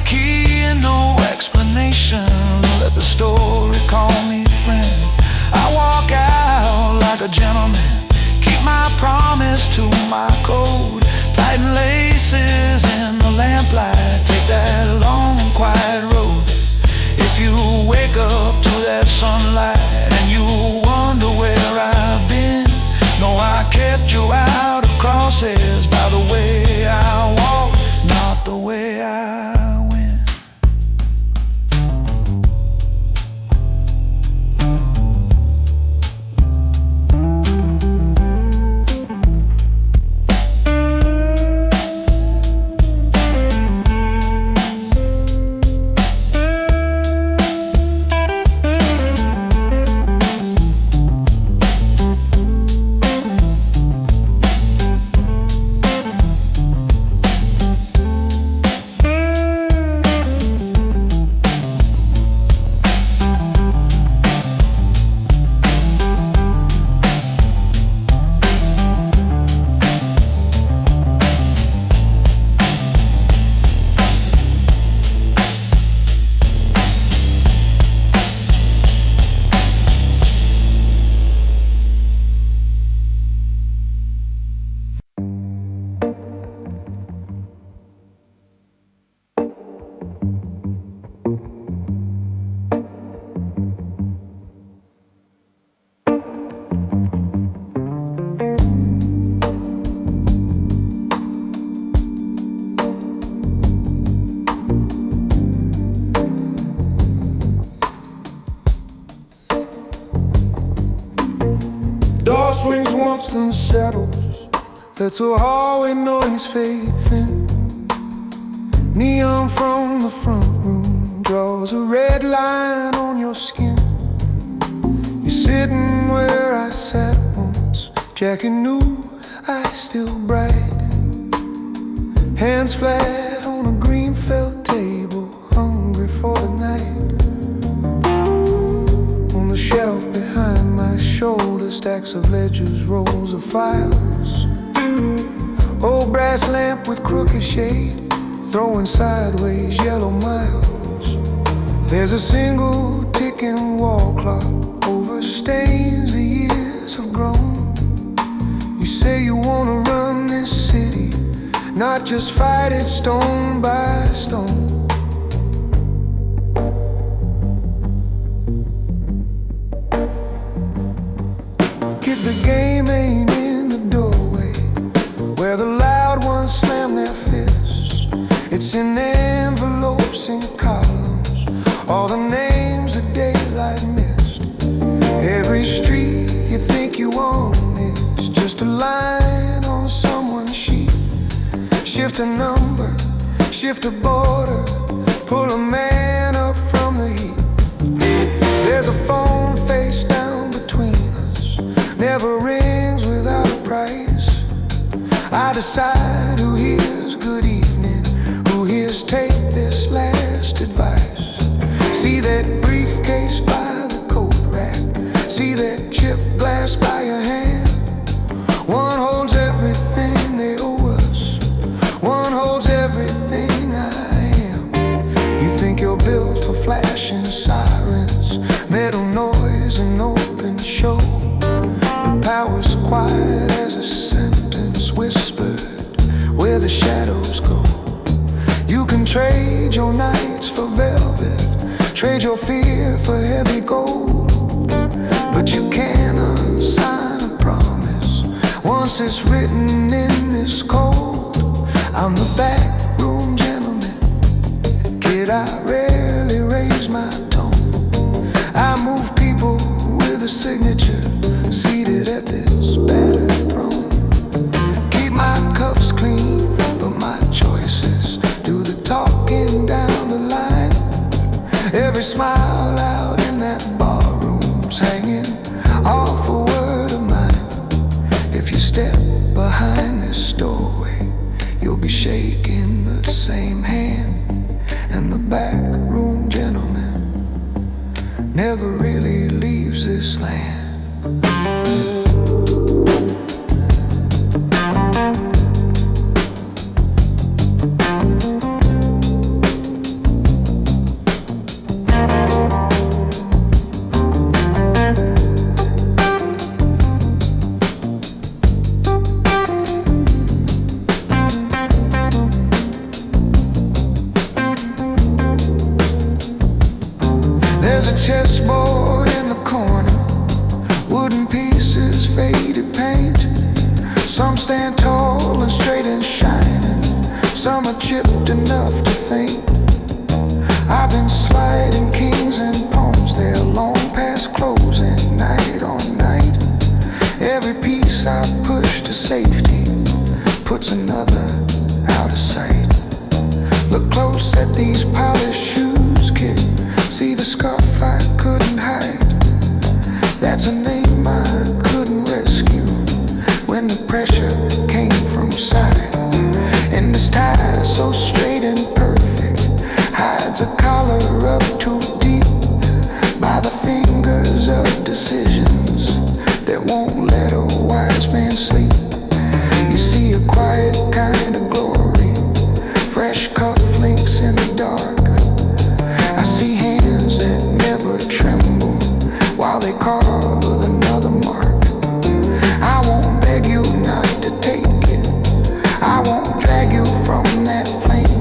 constant settles. That's a hallway noise fade thin. Neon from the front room draws a red line on your skin. You're sitting where I sat once, jacket new, eyes still bright. Hands flat on a green felt table, hungry for the night. On the shelf behind my shoulder, stacks of ledgers, rolls of files. Old brass lamp with crooked shade, throwing sideways yellow miles. There's a single ticking wall clock over stains the years have grown. You say you wanna run this city, not just fight it stone by stone. Kid, the game ain't in the doorway where the loud ones slam their fists. It's in envelopes and columns, all the names the daylight missed. Every street you think you own is just a line on someone's sheet. Shift a number, shift a border, pull a man up from the heat. There's a phone face down between us, never rings without a price. I decide who hears good evening, who hears take this last advice. See that briefcase by the coat rack, see that chipped glass by your hand. One holds everything they owe us, one holds everything I am. You think you're built for flashing sirens, metal noise and open show. The power's quiet as a sentence whispered where the shadows go. You can trade your nights for velvet, trade your fear for heavy gold, but you can't unsign a promise once it's written in this code. I'm the back room gentleman, kid, I rarely raise my tone. I move people with a signature, seated at this battered throne. Keep my cuffs clean, but my choices do the talking down the line. Every smile out in that barroom's hanging off a word of mine. If you step behind this doorway, you'll be shaking the same hand. And the back room gentleman never really leaves this land. There's a chessboard in the corner, wooden pieces, faded paint. Some stand tall and straight and shining, some are chipped enough to faint. I've been sliding kings and pawns, they're long past closing, night on night. Every piece I push to safety puts another out of sight. Look close at these polished shoes, kid, see the scarf I couldn't hide. That's a name I couldn't rescue when the pressure came from side. And this tie so straight and perfect hides a collar up too deep by the fingers of decisions that won't let a wise man sleep. You see a quiet kind of glory, fresh cufflinks in the dark. I see hands that never tremble while they carve another mark. I won't beg you not to take it, I won't drag you from that flame.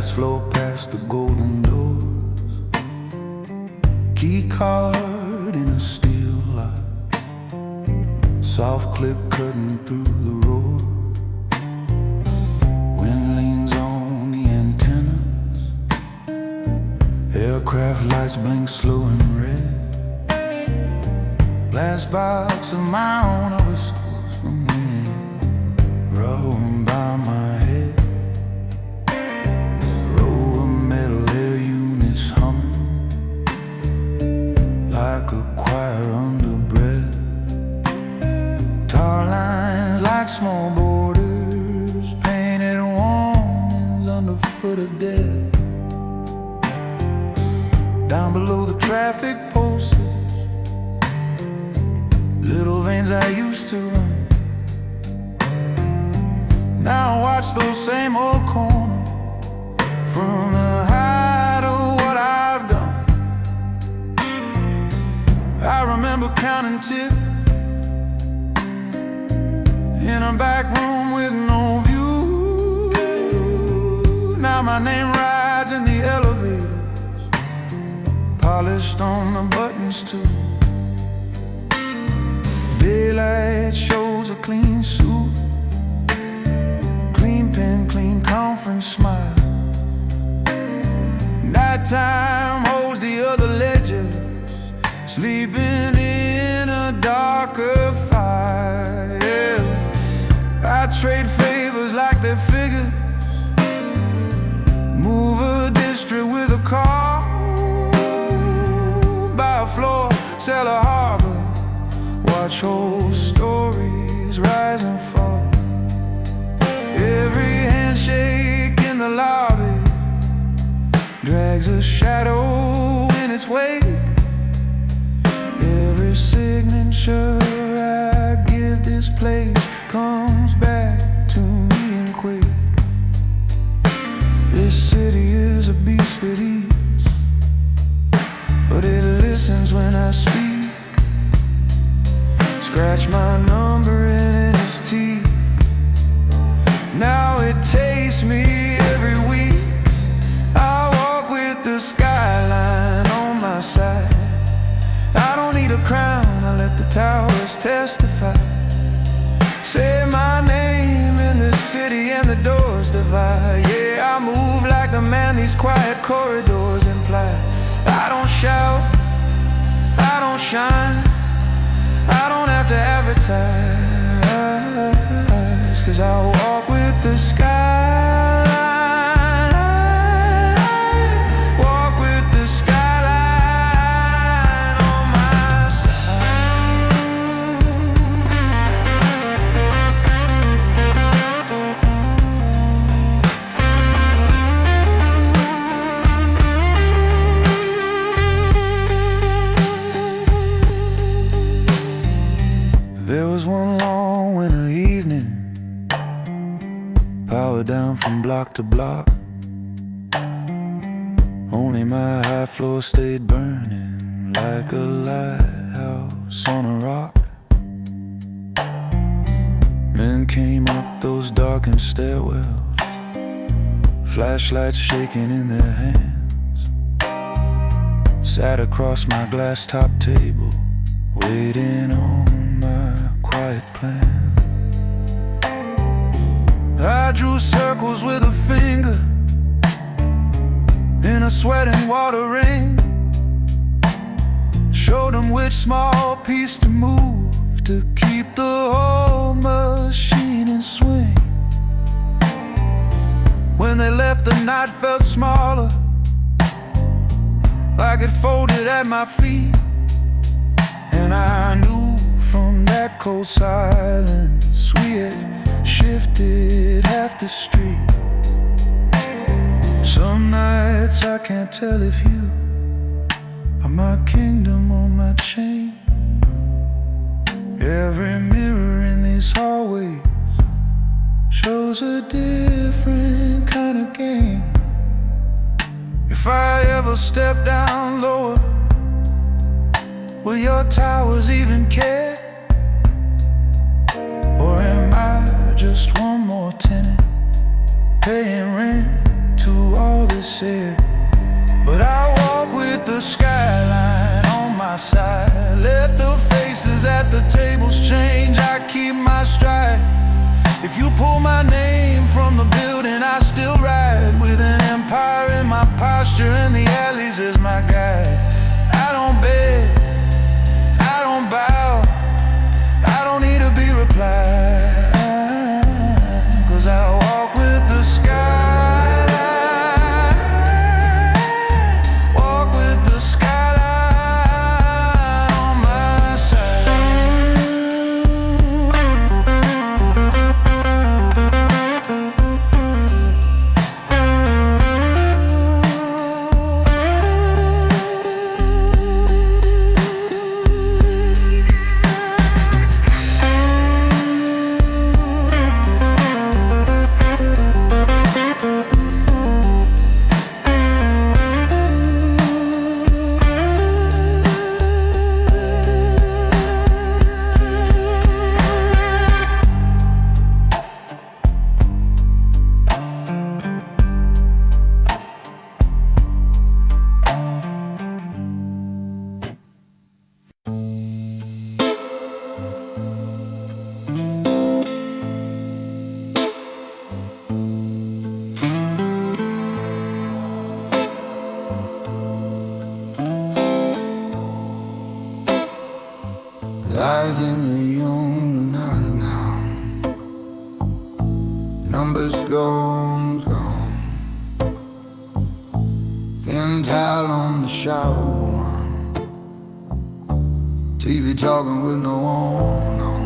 Last floor past the golden doors, key card in a steel lock, soft click cutting through the roar. Wind leans on the antennas, aircraft lights blink slow and red. Glass box, a mound of whistles from wind rolling by my head. Row of metal air units humming like a choir under breath. Tar lines like small borders, painted warnings underfoot of death. Down below the traffic posters, little veins I used to run. Now I watch those same old corners from the height of what I've done. I remember counting tips in a back room with no view. Now my name rides in the elevators, polished on the buttons too. Daylight shows a clean suit, clean pen, clean conference smile. Nighttime holds the other ledgers, sleeping in a darker fire. Yeah. I trade favors like they're figures, move a district with a car, buy a floor, sell a harbor, watch whole stories rise and fall. Every handshake in the lobby drags a shadow in its wake. Every signature I give this place comes back to me in quake. This city is a beast that eats, but it listens when I speak. Scratch my number in its teeth. Now it tastes me every week. I walk with the skyline on my side. I don't need a crown, I let the towers testify. Say my name in the city and the doors divide. Yeah, I move like the man these quiet corridors imply. I don't shout, I don't shine, I don't have to advertise, 'cause I walk with the skyline, walk with the skyline on my side. There was one long winter evening, power down from block to block. Only my high floor stayed burning like a lighthouse on a rock. Men came up those darkened stairwells, flashlights shaking in their hands. Sat across my glass top table, waiting on my quiet plan. I drew circles with a finger in a sweating water ring, showed them which small piece to move to keep the whole machine in swing. When they left, the night felt smaller, like it folded at my feet. And I knew from that cold silence we had shifted half the street. Some nights I can't tell if you are my kingdom or my chain. Every mirror in these hallways shows a different kind of game. If I ever step down lower, will your towers even care? Or am I just one more tenant, paying rent to all numbers gone. Thin towel on the shower, TV talking with no one on.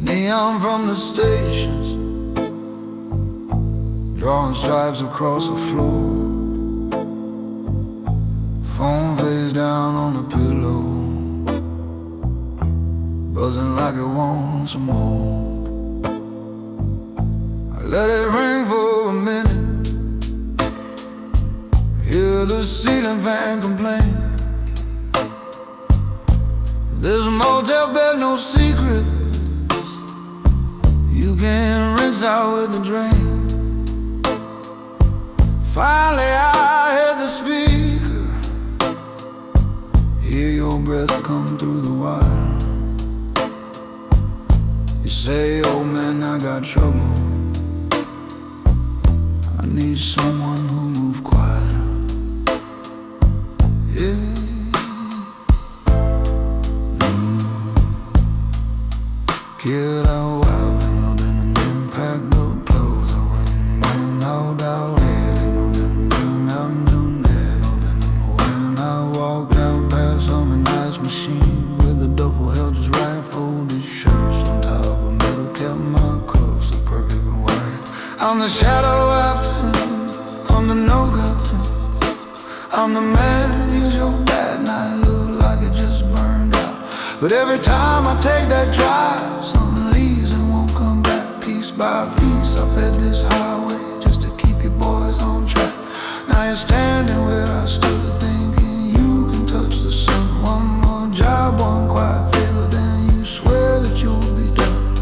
Neon from the stations, drawing stripes across the floor. Phone face down on the pillow, buzzing like it wants some more. I let it ring for a minute, hear the ceiling fan complain. There's a motel bed, no secret, you can rinse out with the drain. Finally I heard the speaker, hear your breath come through the wire. You say, oh man, I got trouble, I need someone who move quieter. Yeah. Get out wild, and no didn't pack no clothes. I went out when I walked out past some nice machine with a duffel held just right, folded shirts on top of metal, kept my clothes so perfect and white. I'm the shadow after, I'm the no captain, I'm the man, use your bad night, look like it just burned out. But every time I take that drive, something leaves and won't come back. Piece by piece, I've fed this highway just to keep you boys on track. Now you're standing where I stood, thinking you can touch the sun. One more job, one quiet favor, then you swear that you'll be done.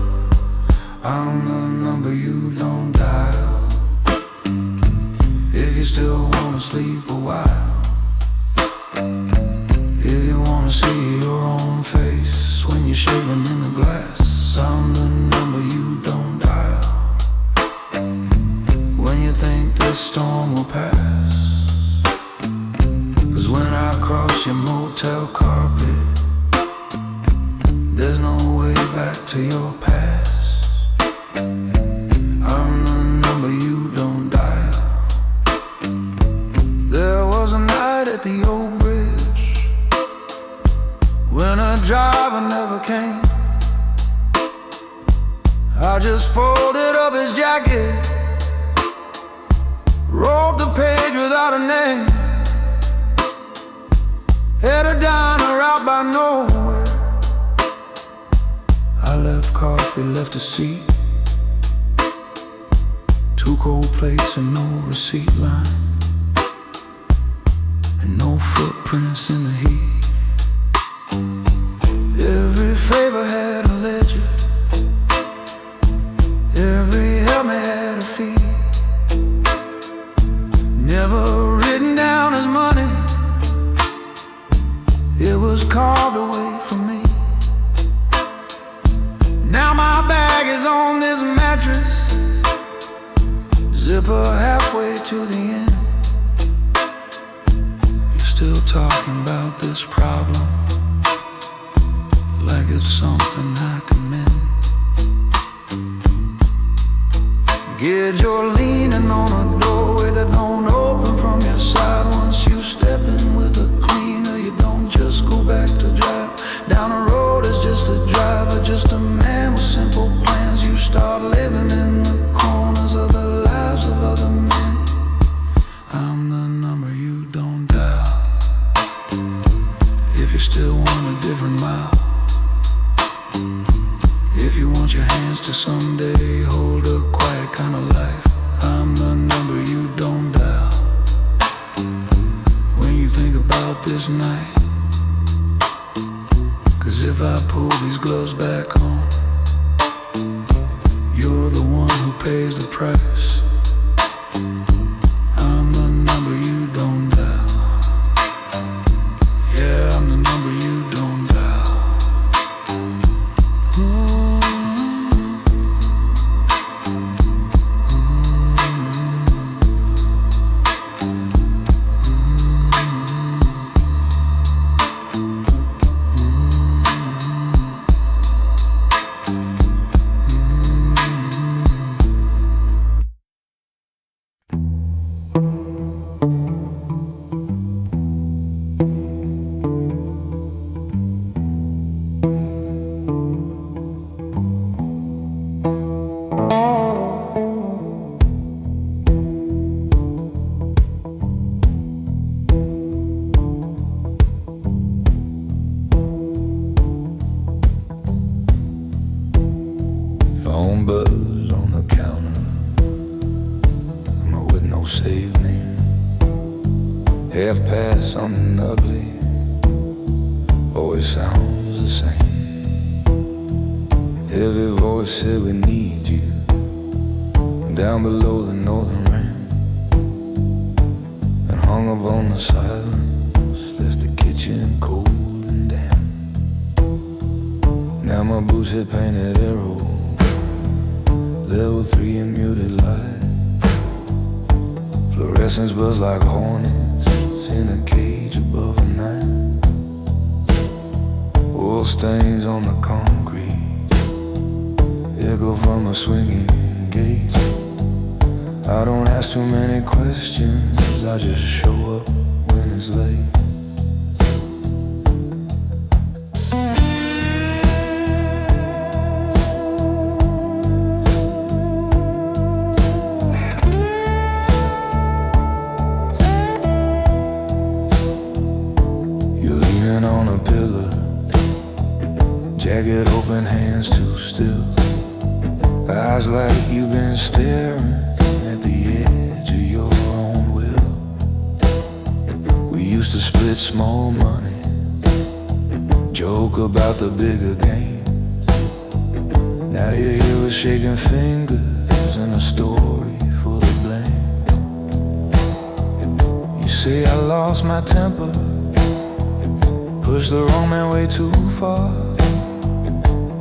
I'm the number you don't dial if you still wanna sleep a while. If you wanna see your own face when you're shaving in the glass, I'm the number you don't dial when you think this storm will pass. 'Cause when I cross your motel carpet, there's no way back to your past. I'm the number you don't dial. There was a night at the old bridge when a driver never came. I just folded up his jacket, wrote the page without a name, headed down a route by nowhere. I left coffee, left a seat, 2 cold plates and no receipt line, and no footprints in the heat. Every favor had a ledger, every helmet had a fee, never written down as money, it was carved away from me. Now my bag is on this mattress, zipper halfway to the end. You're still talking about this problem like it's something I can mend. Kid, you're leaning on a doorway that don't open from your side. Once you step in with a cleaner, you don't just go back to drive. Down the road is just a driver, just a man with simple plans. You start living in the corners of the lives of other men. I'm the number you don't dial if you still want a different mile. If you want your hands to someday hold a quiet kind of life, I'm the number you don't dial. When you think about this night, 'cause if I pull these gloves back on, you're the one who pays the price. I'm the number you don't dial. Yeah, I'm the number you don't dial. phone buzz on the counter. I'm with no save name. Half past something ugly always sounds the same. Heavy voice said we need you down below the northern rim, and hung up on the silence, left the kitchen cold and damp. Now my boots had painted arrow, level 3 in muted light. Fluorescence buzz like hornets in a cage above the night. Oil stains on the concrete, echo from a swinging gate. I don't ask too many questions, I just show up when it's late. You're leaning on a pillar, jagged open hands too still, eyes like you've been staring at the edge of your own will. We used to split small money, joke about the bigger game. Now you're here with shaking fingers and a story full of blame. You say I lost my temper, pushed the wrong man way too far.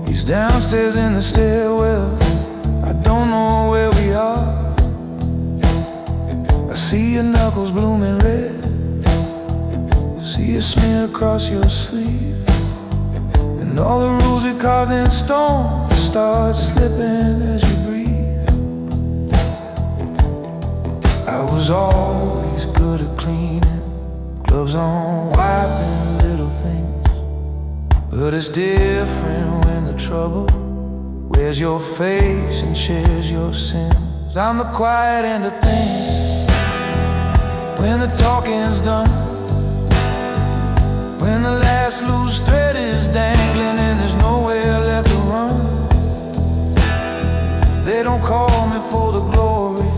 He's downstairs in the stairwell, I don't know where we are. I see your knuckles blooming red, see a smear across your sleeve, and all the rules we carved in stone start slipping as you breathe. I was always good at cleaning, gloves on, wiping little things, but it's different when the trouble wears your face and shares your sins. I'm the quiet end of things, when the talking's done, when the last loose thread is dangling and there's nowhere left to run. They don't call me for the glory,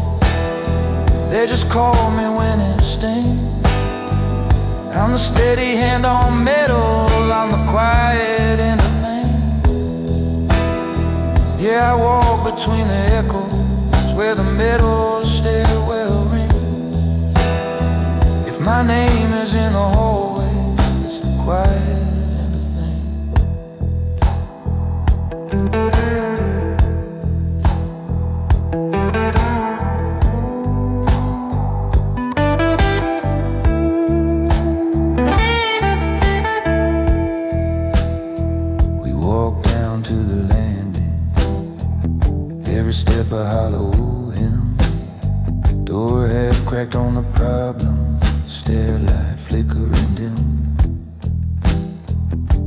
they just call me when it stings. I'm the steady hand on metal, I'm the quiet end of things. Yeah, I walk between the echoes where the metal stairwell rings. If my name is in the hallway, it's the quiet end of We walk down to the landing, every step a hollow hymn. Door half cracked on the problem, stair light flickering dim.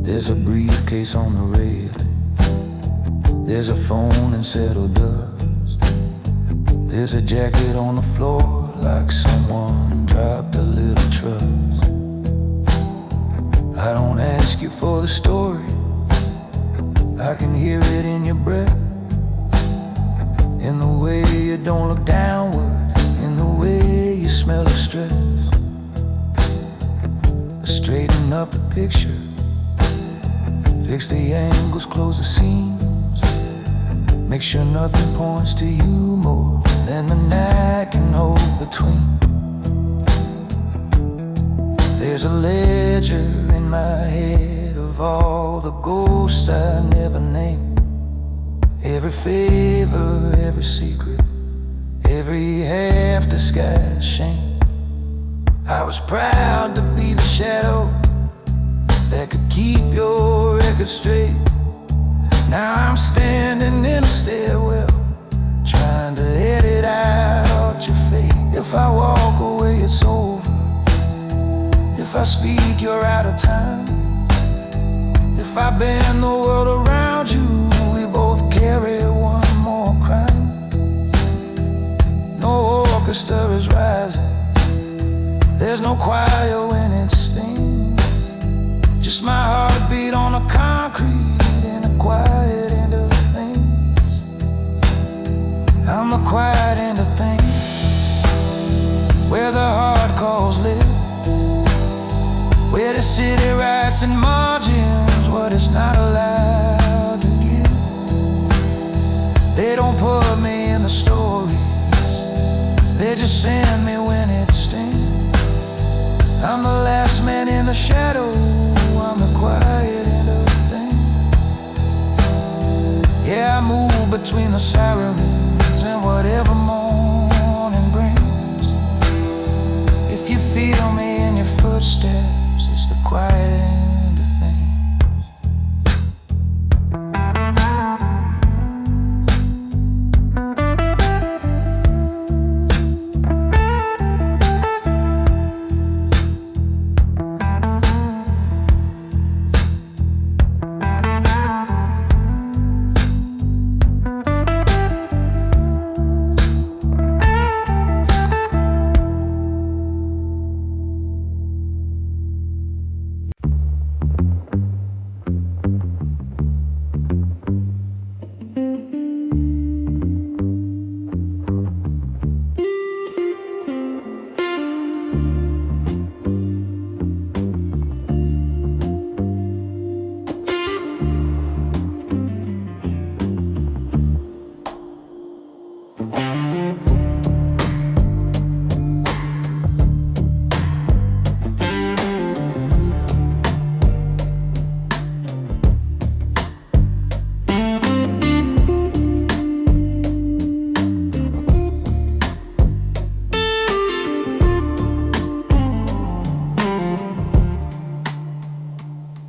There's a briefcase on the railing, there's a phone and settled dust. There's a jacket on the floor like someone dropped a little trust. I don't ask you for the story, I can hear it in your breath, in the way you don't look downward, in the way you smell of stress. Straighten up the picture, fix the angles, close the seams, make sure nothing points to you more than the night can hold between. There's a ledger in my head of all the ghosts I never named, every favor, every secret, every half-disguised shame. I was proud to be the shadow that could keep your record straight. Now I'm standing in a stairwell, trying to edit out your fate. If I walk away, it's over. If I speak, you're out of time. If I bend the world around you, we both carry one more crime. No orchestra is rising, there's no choir when it stings, just my heartbeat on the concrete in a quiet end of things. the quiet end of things, where the hard calls live, where the city writes in margins what it's not allowed to give. They don't put me in the stories, they just send me when it stings. I'm the last man in the shadow, I'm the quiet end of things. Yeah, I move between the sirens and whatever morning brings. If you feel me in your footsteps, it's the quiet end of things.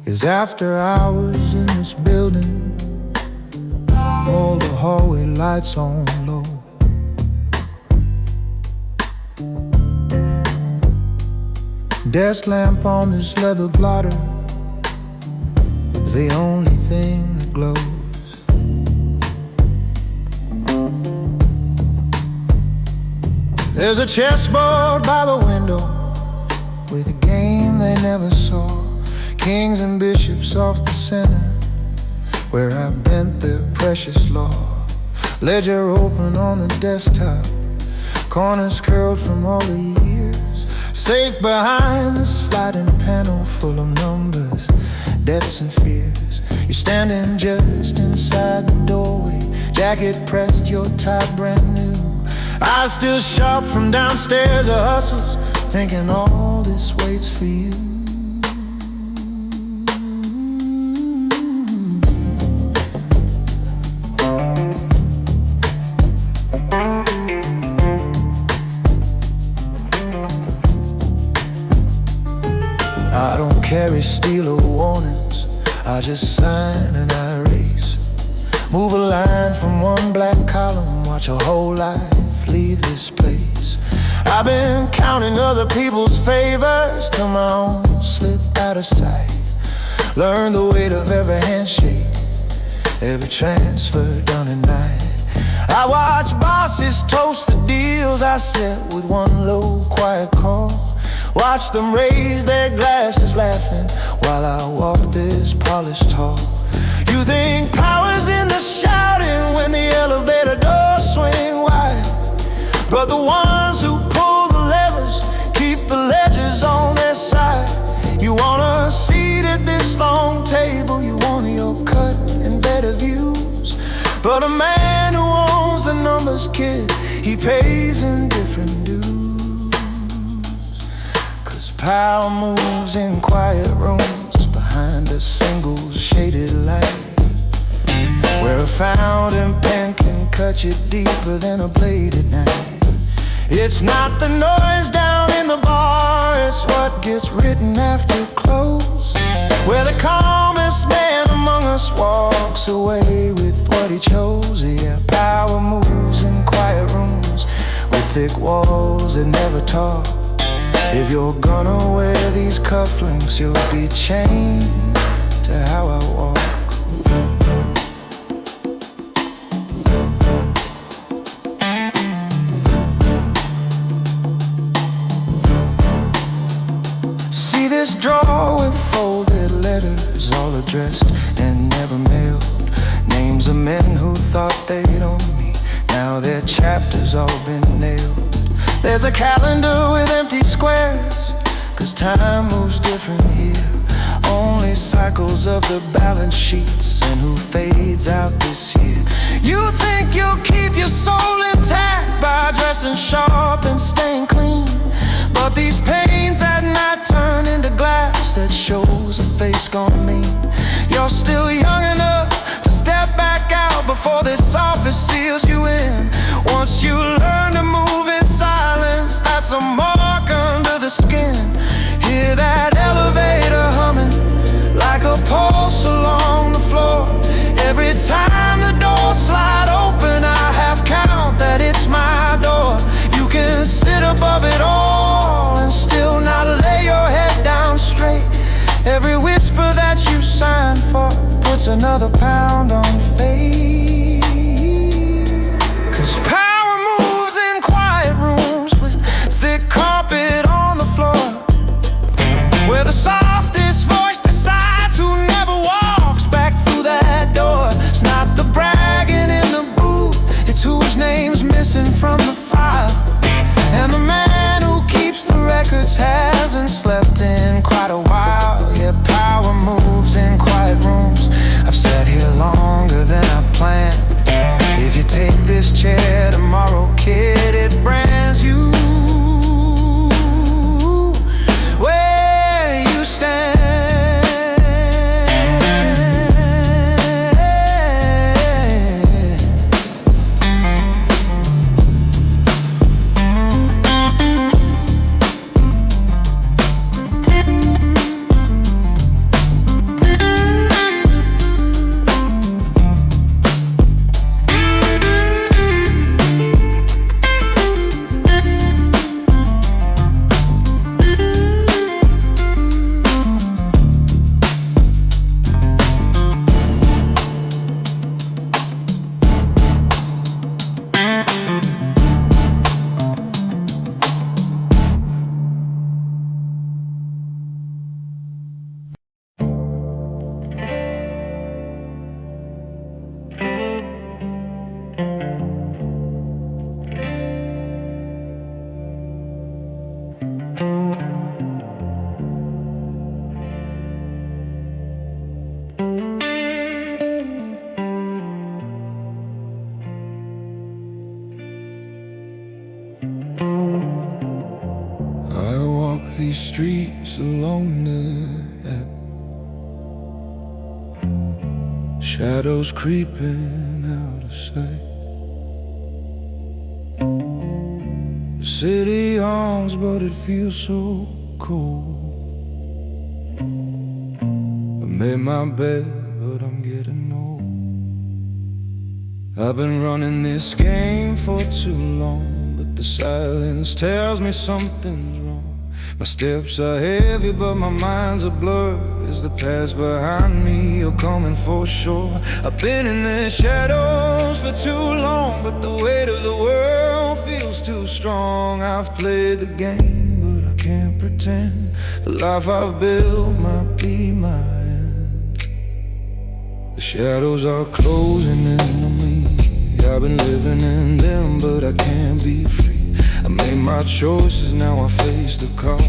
It's after hours in this building, all the hallway lights on low. Desk lamp on this leather blotter is the only thing that glows. There's a chessboard by the window with a game they never saw. Kings and bishops off the center, where I bent their precious law. Ledger open on the desktop, corners curled from all the years. Safe behind the sliding panel full of numbers, debts and fears. You're standing just inside the doorway, jacket pressed, your tie brand new. Eyes still sharp from downstairs of hustles, thinking all this waits for you. I don't carry steel or warnings, I just sign and I erase. Move a line from one black column, watch a whole life leave this place. I've been counting other people's favors till my own slip out of sight. Learn the weight of every handshake, every transfer done at night. I watch bosses toast the deals I set with one low quiet call. Watch them raise their glasses laughing while I walk this polished hall. You think power's in the shouting when the elevator doors swing wide, but the ones who pull the levers keep the ledgers on their side. You want a seat at this long table, you want your cut and better views, but a man who owns the numbers, kid, he pays in different dues. Power moves in quiet rooms behind a single shaded light, where a fountain pen can cut you deeper than a blade at night. It's not the noise down in the bar, it's what gets written after close, where the calmest man among us walks away with what he chose. Yeah, power moves in quiet rooms with thick walls that never talk. If you're gonna wear these cufflinks, you'll be chained to how I walk. See this drawer with folded letters, all addressed and never mailed. Names of men who thought they'd own me, Now their chapters all been nailed. There's a calendar with empty squares, 'cause time moves different here. Only cycles of the balance sheets and who fades out this year. You think you'll keep your soul intact by dressing sharp and staying clean, but these pains at night turn into glass that shows a face gone mean. You're still young enough to step back out before this office seals you in. Once you learn to move in silence, that's a mark under the skin. Hear that elevator humming like a pulse along the floor. Every time the doors slide open, I half count that it's my door. You can sit above it all and still not lay your head down straight. Every whisper that you sign for puts another pound on fate. 'Cause power moves in quiet rooms with thick carpet on the floor, where the softest voice decides who never walks back through that door. It's not the bragging in the booth, it's whose name's missing from the file. And the man who keeps the records hasn't slept in quite a while. Yeah, power moves in quiet rooms. I've sat here longer than I planned. If you take this chair tomorrow, kid, it brands you where you stand. These streets alone at shadows creeping out of sight. The city yawns, but it feels so cold. I made my bed, but I'm getting old. I've been running this game for too long, but the silence tells me something's wrong. My steps are heavy, but my mind's a blur. Is the past behind me or coming for sure? I've been in the shadows for too long, but the weight of the world feels too strong. I've played the game, but I can't pretend the life I've built might be my end. The shadows are closing in on me. I've been living in them, but I can't be free. I made my choices, now I face the cost.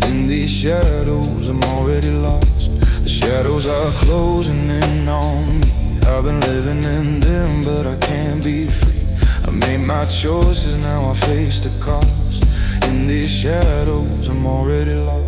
In these shadows, I'm already lost. The shadows are closing in on me. I've been living in them, but I can't be free. I made my choices, now I face the cost. In these shadows, I'm already lost.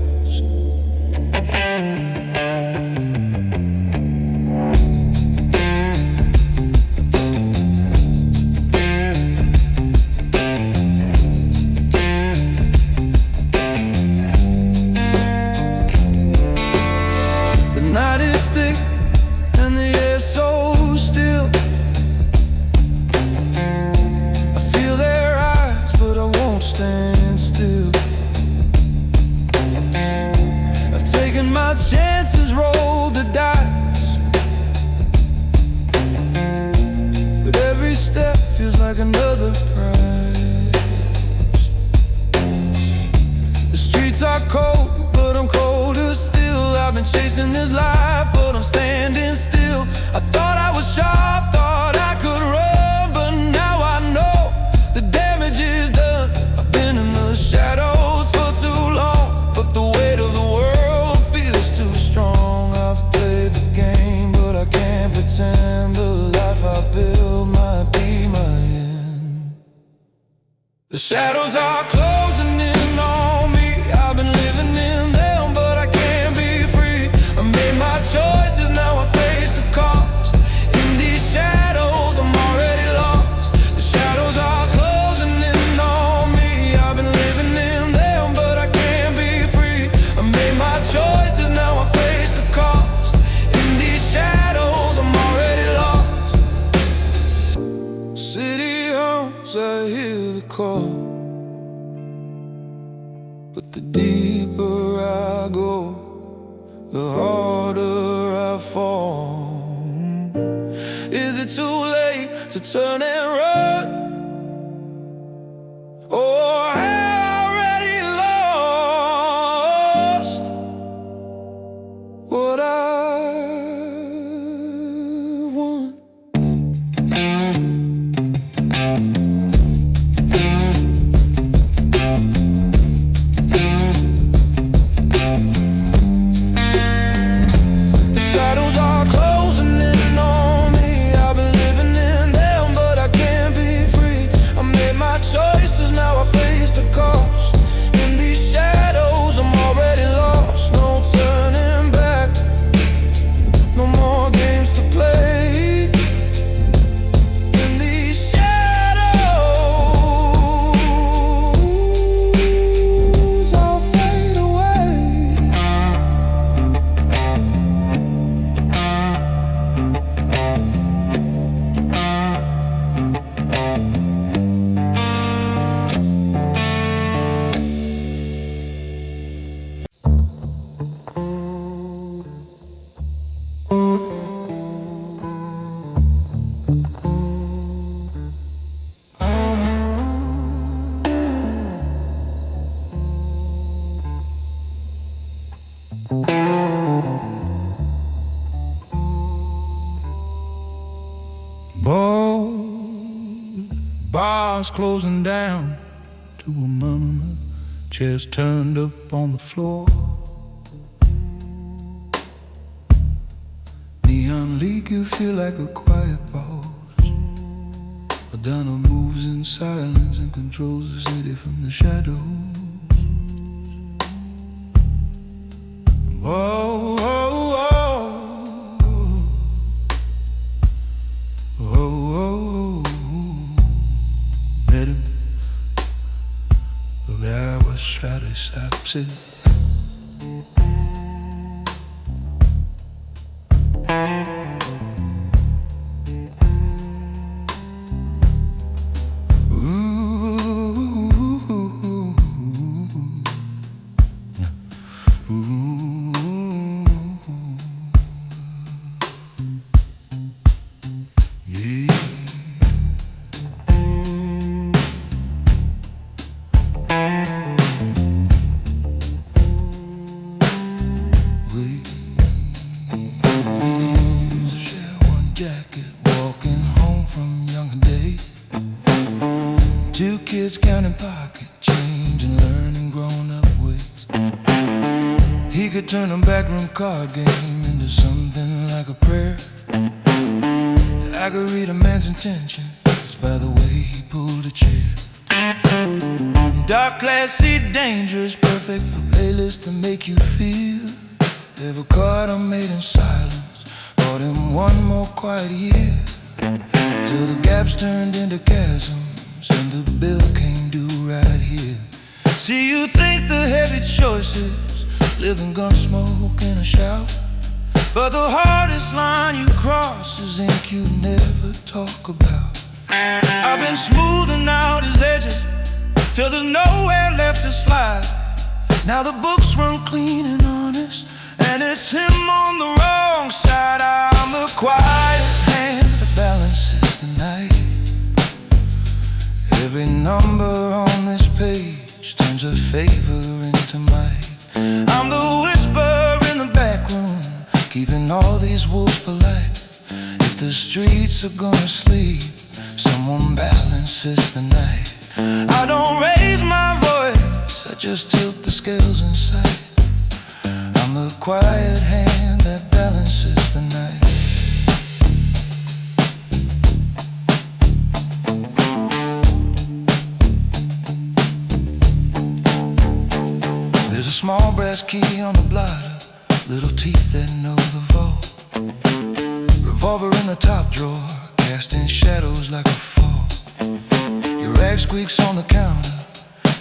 Chances roll the dice, but every step feels like another prize. The streets are cold, but I'm colder still. I've been chasing this life, but I'm standing still. I thought I was sharp, thought I could run, but now I The shadows are closing in on me. I've been living in them, but I can't be free. I made my choices, now I face the cost. In these shadows, I'm already lost. The shadows are closing in on me. I've been living in them, but I can't be free. I made my choices, now I face the cost. In these shadows, I'm already lost. City halls, I hear the call, but the deeper I go, the harder I fall. Is it too late to turn and run? Or have I already lost what I want? The shadows are closing in on me. I've been living in them, but I can't be free. I made my choices, now I face the cost. In these shadows, I'm already lost. No turning back, no more games to play. In these shadows, I'll fade away. Bars closing down to a mama, chairs turned up on the floor. Neon leak, you feel like a quiet boss. Madonna moves in silence and controls the city from the shadows. Whoa, whoa, whoa. Whoa, whoa, met him. The I was trying to stop it. Two kids counting pocket change and learning grown-up ways. He could turn a backroom card game into something like a prayer. I could read a man's intentions by the way he pulled a chair. Dark, classy, dangerous, perfect for playlists to make you feel. Avocado made in silence, bought him one more quiet year, till the gaps turned into chasms and the bill came due right here. See, you think the heavy choices, living gun smoke in a shout, but the hardest line you cross is ink you never talk about. I've been smoothing out his edges till there's nowhere left to slide. Now the books run clean and honest, and it's him on the wrong side. I'm the quiet hand that balances the night. Every number on this page turns a favor into might. I'm the whisper in the back room, keeping all these wolves polite. If the streets are gonna sleep, someone balances the night. I don't raise my voice, I just tilt the scales inside. I'm the quiet hand that balances the night. small brass key on the blotter, little teeth that know the vault. Revolver in the top drawer, casting shadows like a fall. Your rag squeaks on the counter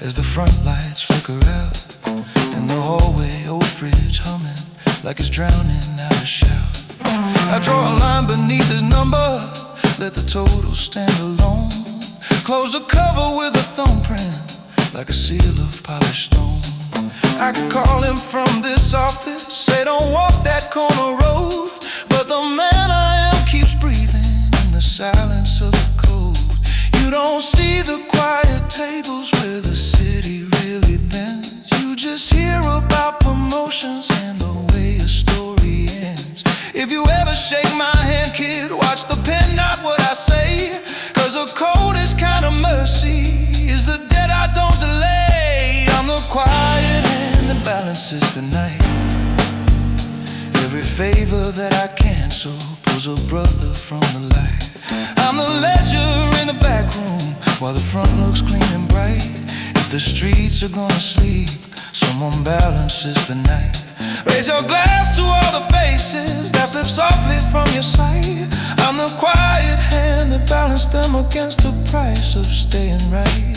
as the front lights flicker out. In the hallway, old fridge humming like it's drowning out a shout. I draw a line beneath his number, let the total stand alone. Close the cover with a thumbprint, like a seal of polished stone. I could call him from this office, say don't walk that corner road, but the man I am keeps breathing in the silence of the code. You don't see the quiet tables where the city really bends. You just hear about promotions and the way a story ends. If you ever shake my hand, kid, watch the pen, not what I say. Cause the coldest kind of mercy is the debt I don't delay. I'm the quiet hand that balances the night. Every favor that I cancel pulls a brother from the light. I'm the ledger in the back room while the front looks clean and bright. If the streets are gonna sleep, someone balances the night. Raise your glass to all the faces that slip softly from your sight. I'm the quiet hand that balanced them against the price of staying right.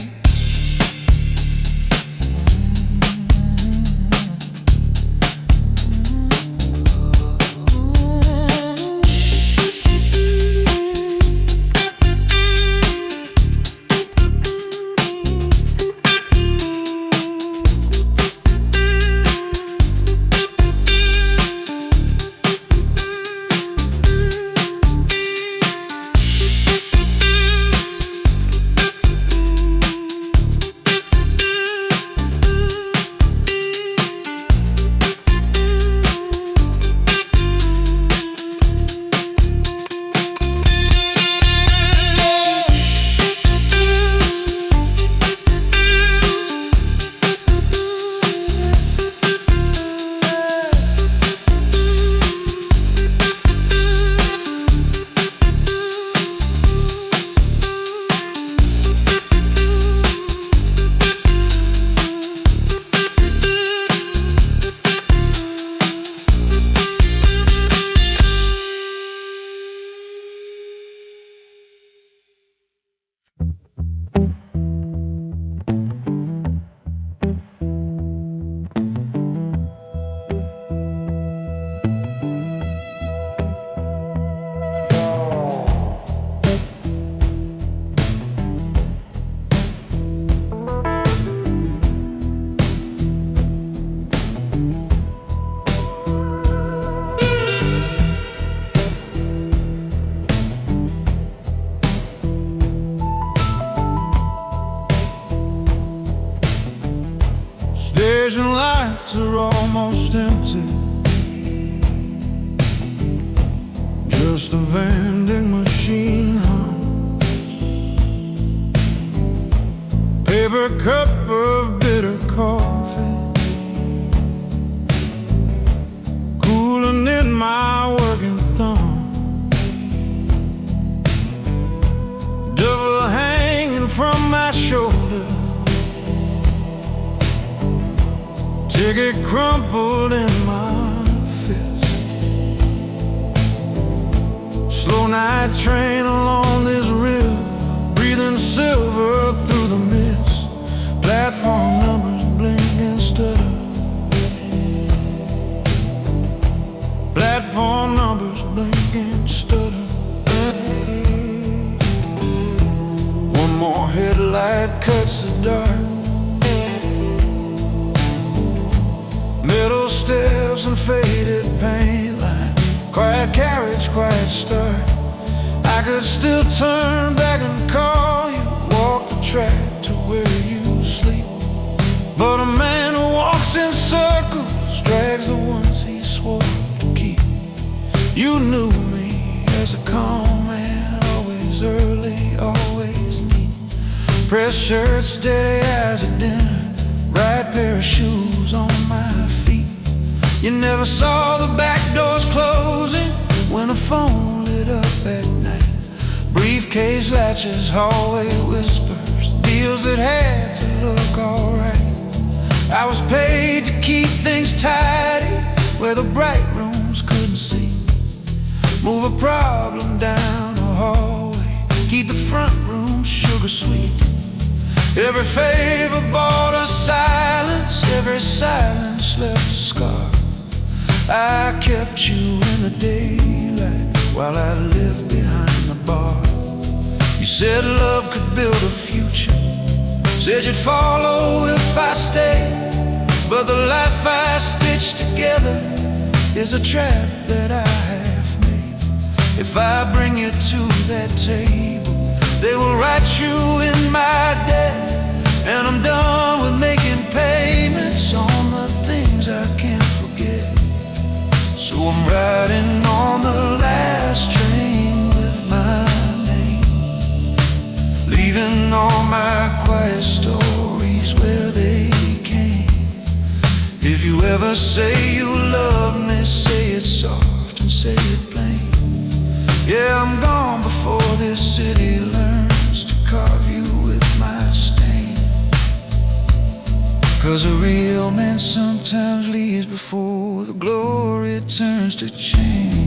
Station lights are almost empty, just a vending machine hum. Paper cup of bitter coffee cooling in my working thumb. Devil hanging from my shoulder, ticket crumpled in my fist. Slow night train along this river, breathing silver through the mist. Platform numbers blink and stutter. Platform numbers blink and stutter. One more headlight cuts the dark. Middle steps and faded paint line, quiet carriage, quiet start. I could still turn back and call you, walk the track to where you sleep. But a man who walks in circles drags the ones he swore to keep. You knew me as a calm man, always early, always neat. Press shirt, steady as a dinner, right pair of shoes on my feet. You never saw the back doors closing when the phone lit up at night. Briefcase latches, hallway whispers, deals that had to look alright. I was paid to keep things tidy where the bright rooms couldn't see. Move a problem down a hallway, keep the front room sugar sweet. Every favor bought us silence, every silence left a scar. I kept you in the daylight while I lived behind the bar. You said love could build a future, said you'd follow if I stayed. But the life I stitched together is a trap that I have made. If I bring you to that table, they will write you in my debt. And I'm done with making payments on the things I can't forget. So I'm riding on the last train with my name, leaving all my quiet stories where they came. If you ever say you love me, say it soft and say it plain. Yeah, I'm gone before this city learns to carve you with my stain. 'Cause a real man sometimes leaves before the glory turns to change.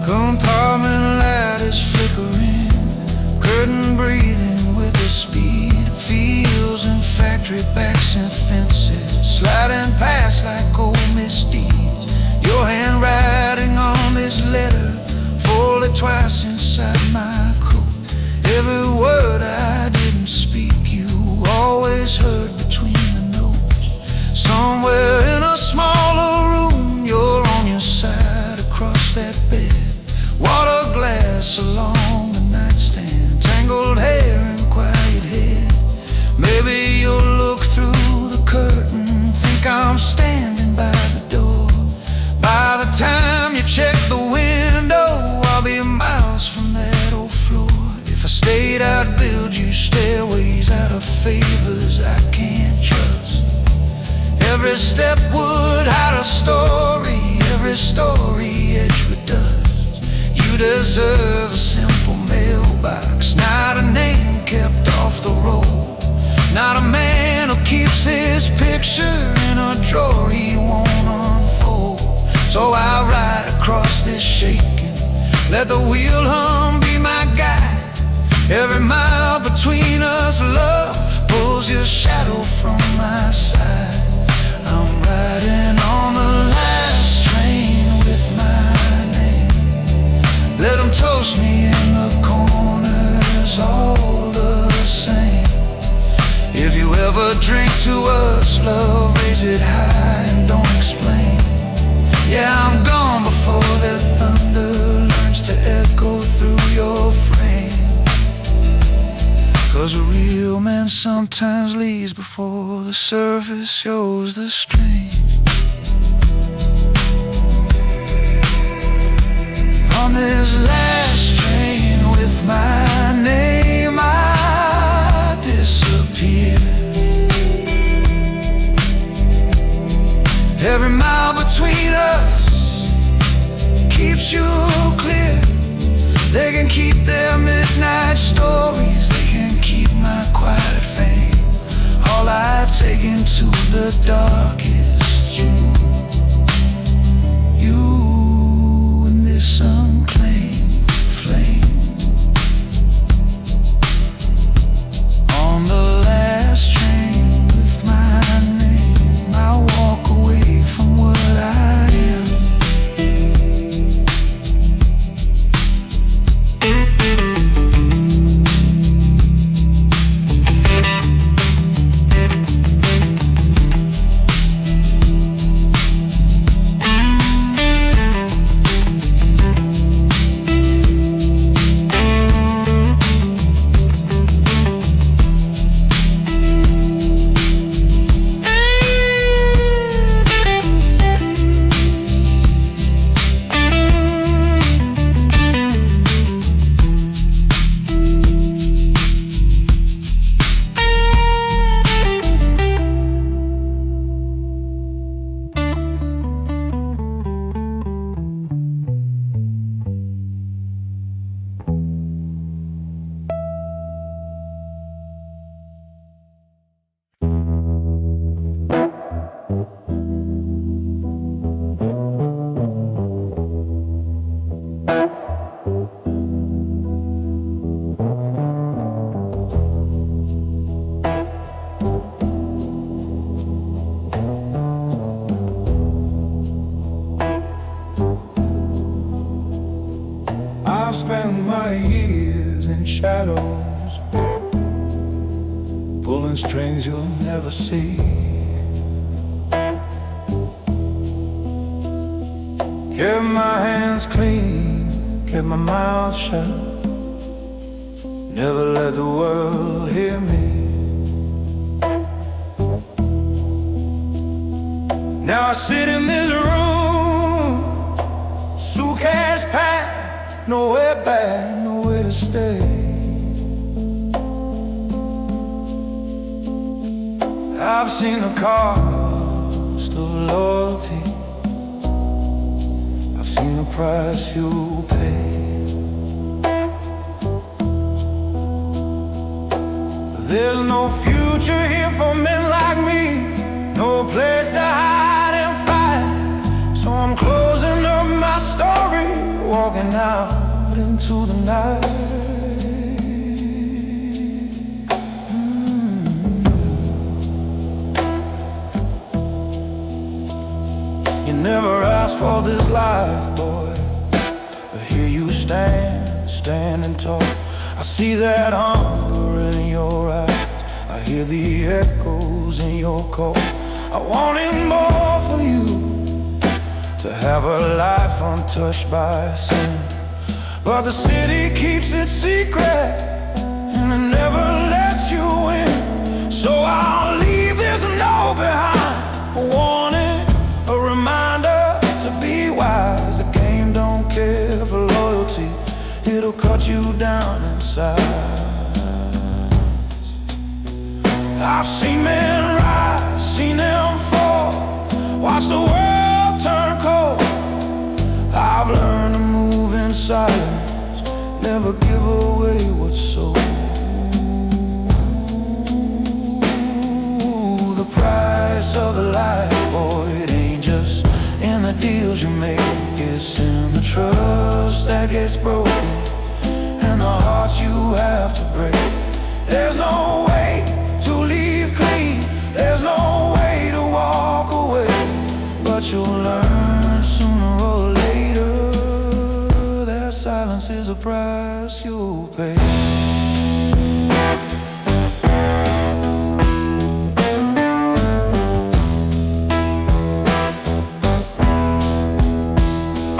Compartment light is flickering, curtain breathing with the speed of fields and factory backs and fences, sliding past like old misdeeds. Your handwriting on this letter, folded twice inside my coat. Every word I didn't speak, you always heard between the notes. Somewhere in a smaller room, you're on your side across that bed. Water glass along the nightstand, tangled hair and quiet head. Maybe you'll look through the curtain, think I'm standing by the door. By the time you check the window, I'll be miles from that old floor. If I stayed, I'd build you stairways out of favors I can't trust. Every step would hide a story, every story edged with dust. You deserve a simple mailbox, not a name kept off the road. Not a man who keeps his picture in a drawer he won't unfold. So I ride across this shaking, let the wheel hum be my guide. Every mile between us, love pulls your shadow from my side. I'm riding on the last train with my name. Let them toast me in the corners all the same. If you ever drink to us, love, raise it high and don't explain. Yeah, I'm gone before the thunder learns to echo through your frame. 'Cause a real man sometimes leaves before the surface shows the strain. On this last train with my name, I disappear. Every mile between us keeps you clear. They can keep their midnight stories, they can keep my quiet fame. All I take into the dark is you. You and this unclaimed flame. On the last train with my name, I walk away from what I am. shadows, pulling strings you'll never see. Kept my hands clean, kept my mouth shut, never let the world hear me. Now I sit in this room, suitcase packed, nowhere back, nowhere to stay. I've seen the cost of loyalty, I've seen the price you pay. But there's no future here for men like me, no place to hide and fight. So I'm closing up my story, walking out into the night. You never asked for this life, boy, but here you stand, standing tall. I see that hunger in your eyes, I hear the echoes in your call. I wanted more for you, to have a life untouched by sin. But the city keeps its secret, and it never lets you in. So I'll leave this note behind, a warning, a reminder to be wise. The game don't care for loyalty, it'll cut you down inside. I've seen men rise, seen them fall, watch the world turn cold. I've learned to move in silence, never give away what's sold. The price of the life, boy, it ain't just in the deals you make, it's in the trust that gets broken, and the hearts you have to break. There's no way to leave clean, there's no way to walk away, but you'll learn sooner or later that silence is a price you'll pay.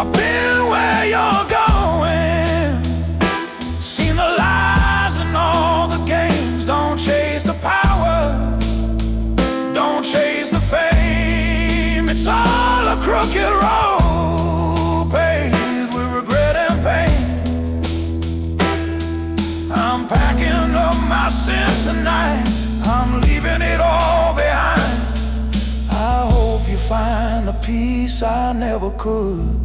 I've been where you're going, seen the lies and all the games. Don't chase the power, don't chase the fame. It's all a crooked road, paved with regret and pain. I'm packing up my sins tonight, I'm leaving it all behind. I hope you find the peace I never could,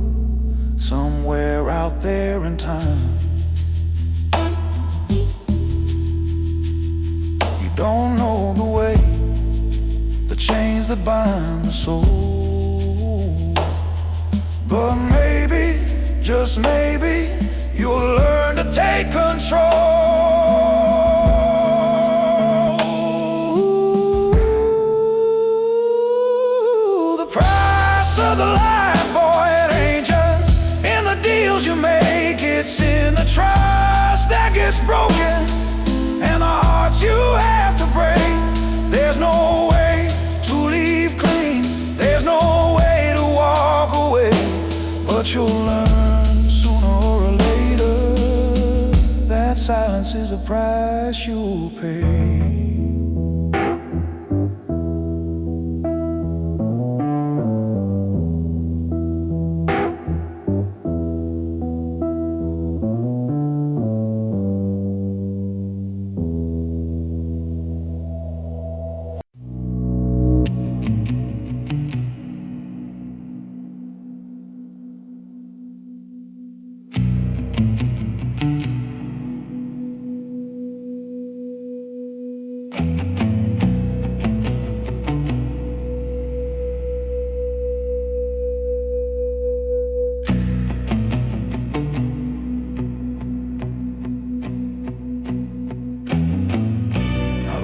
somewhere out there in time. You don't know the way, the chains that bind the soul, but maybe, just maybe, you'll learn to take control. The price of the life, boy, it ain't just in the deals you make, it's in the trust that gets broken, and the hearts you have to break. There's no way to leave clean, there's no way to walk away, but you'll learn sooner or later that silence is a price you'll pay.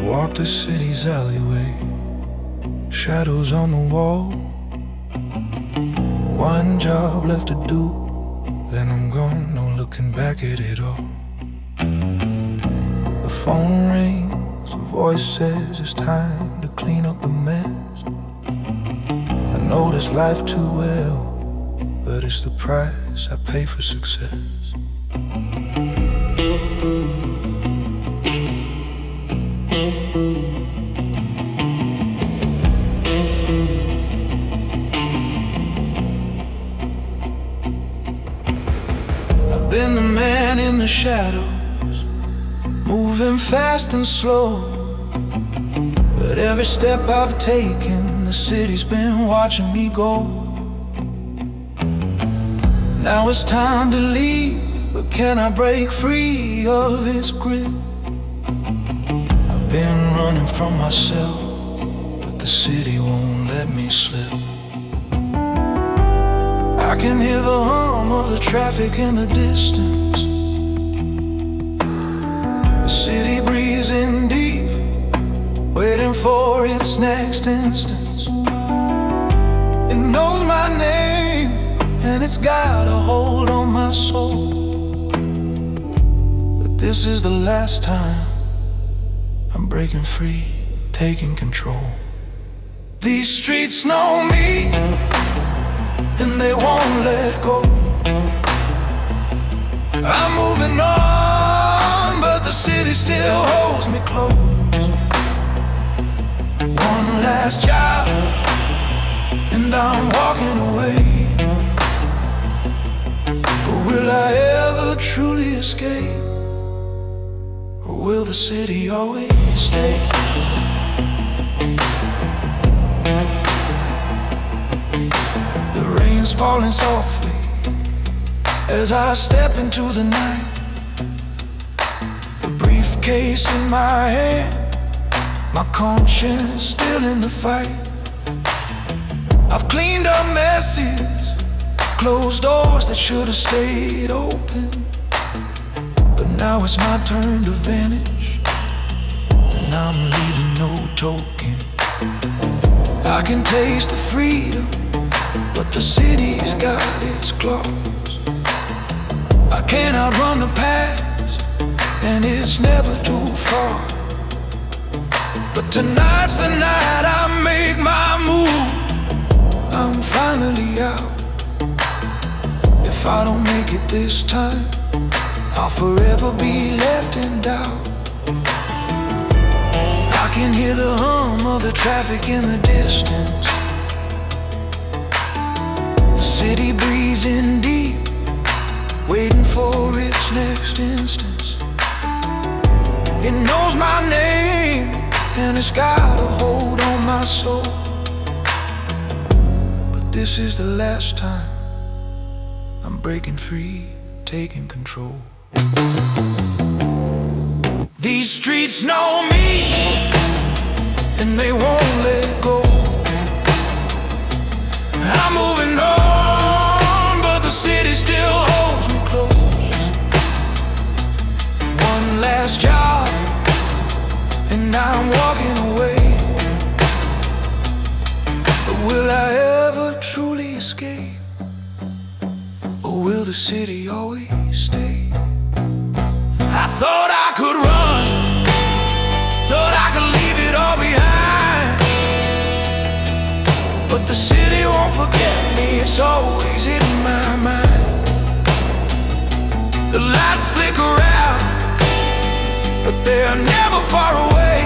Walk the city's alleyway, shadows on the wall. One job left to do, then I'm gone, no looking back at it all. phone rings, a voice says it's time to clean up the mess. I know this life too well, but it's the price I pay for success. I've been the man in the shadows, moving fast and slow, but every step I've taken, the city's been watching me go. Now it's time to leave, but can I break free of its grip? I've been running from myself, but the city won't let me slip. I can hear the hum of the traffic in the distance, the city breathing deep, waiting for its next instance. It knows my name, and it's got a hold on my soul. But this is the last time I'm breaking free, taking control. These streets know me, and they won't let go. I'm moving on, but the city still holds me close. One last job, and I'm walking away. But will I ever truly escape? Or will the city always stay? The rain's falling softly as I step into the night. The briefcase in my hand, my conscience still in the fight. I've cleaned up messes, closed doors that should have stayed open. But now it's my turn to vanish, and I'm leaving no token. I can taste the freedom, but the city's got its claws. I can't outrun the past, and it's never too far. But tonight's the night I make my move. I'm finally out. If I don't make it this time, I'll forever be left in doubt. I can hear the hum of the traffic in the distance, the city breathing deep, waiting for its next instance. It knows my name, and it's got a hold on my soul. But this is the last time I'm breaking free, taking control. These streets know me, and they won't let go. I'm moving on, but the city still holds me close. One last job, and I'm walking away. But will I ever truly escape? Or will the city always stay? I thought I could run, thought I could leave it all behind. But the city won't forget me, it's always in my mind. The lights flicker out, but they're never far away.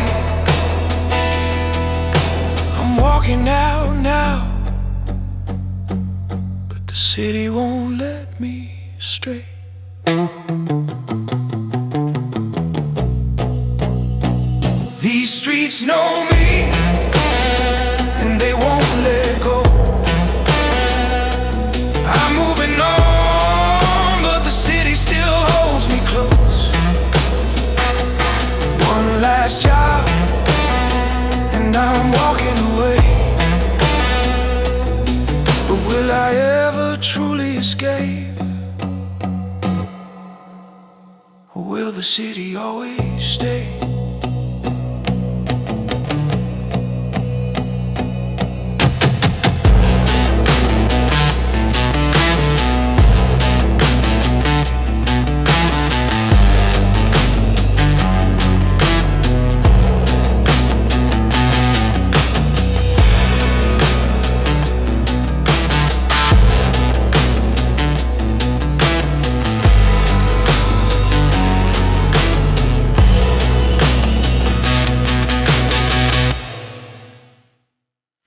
I'm walking out now, but the city won't let me stray. These streets know me, and they won't let go. I'm moving on, but the city still holds me close. One last job, and I'm walking away. But will I ever truly escape? Or will the city always stay?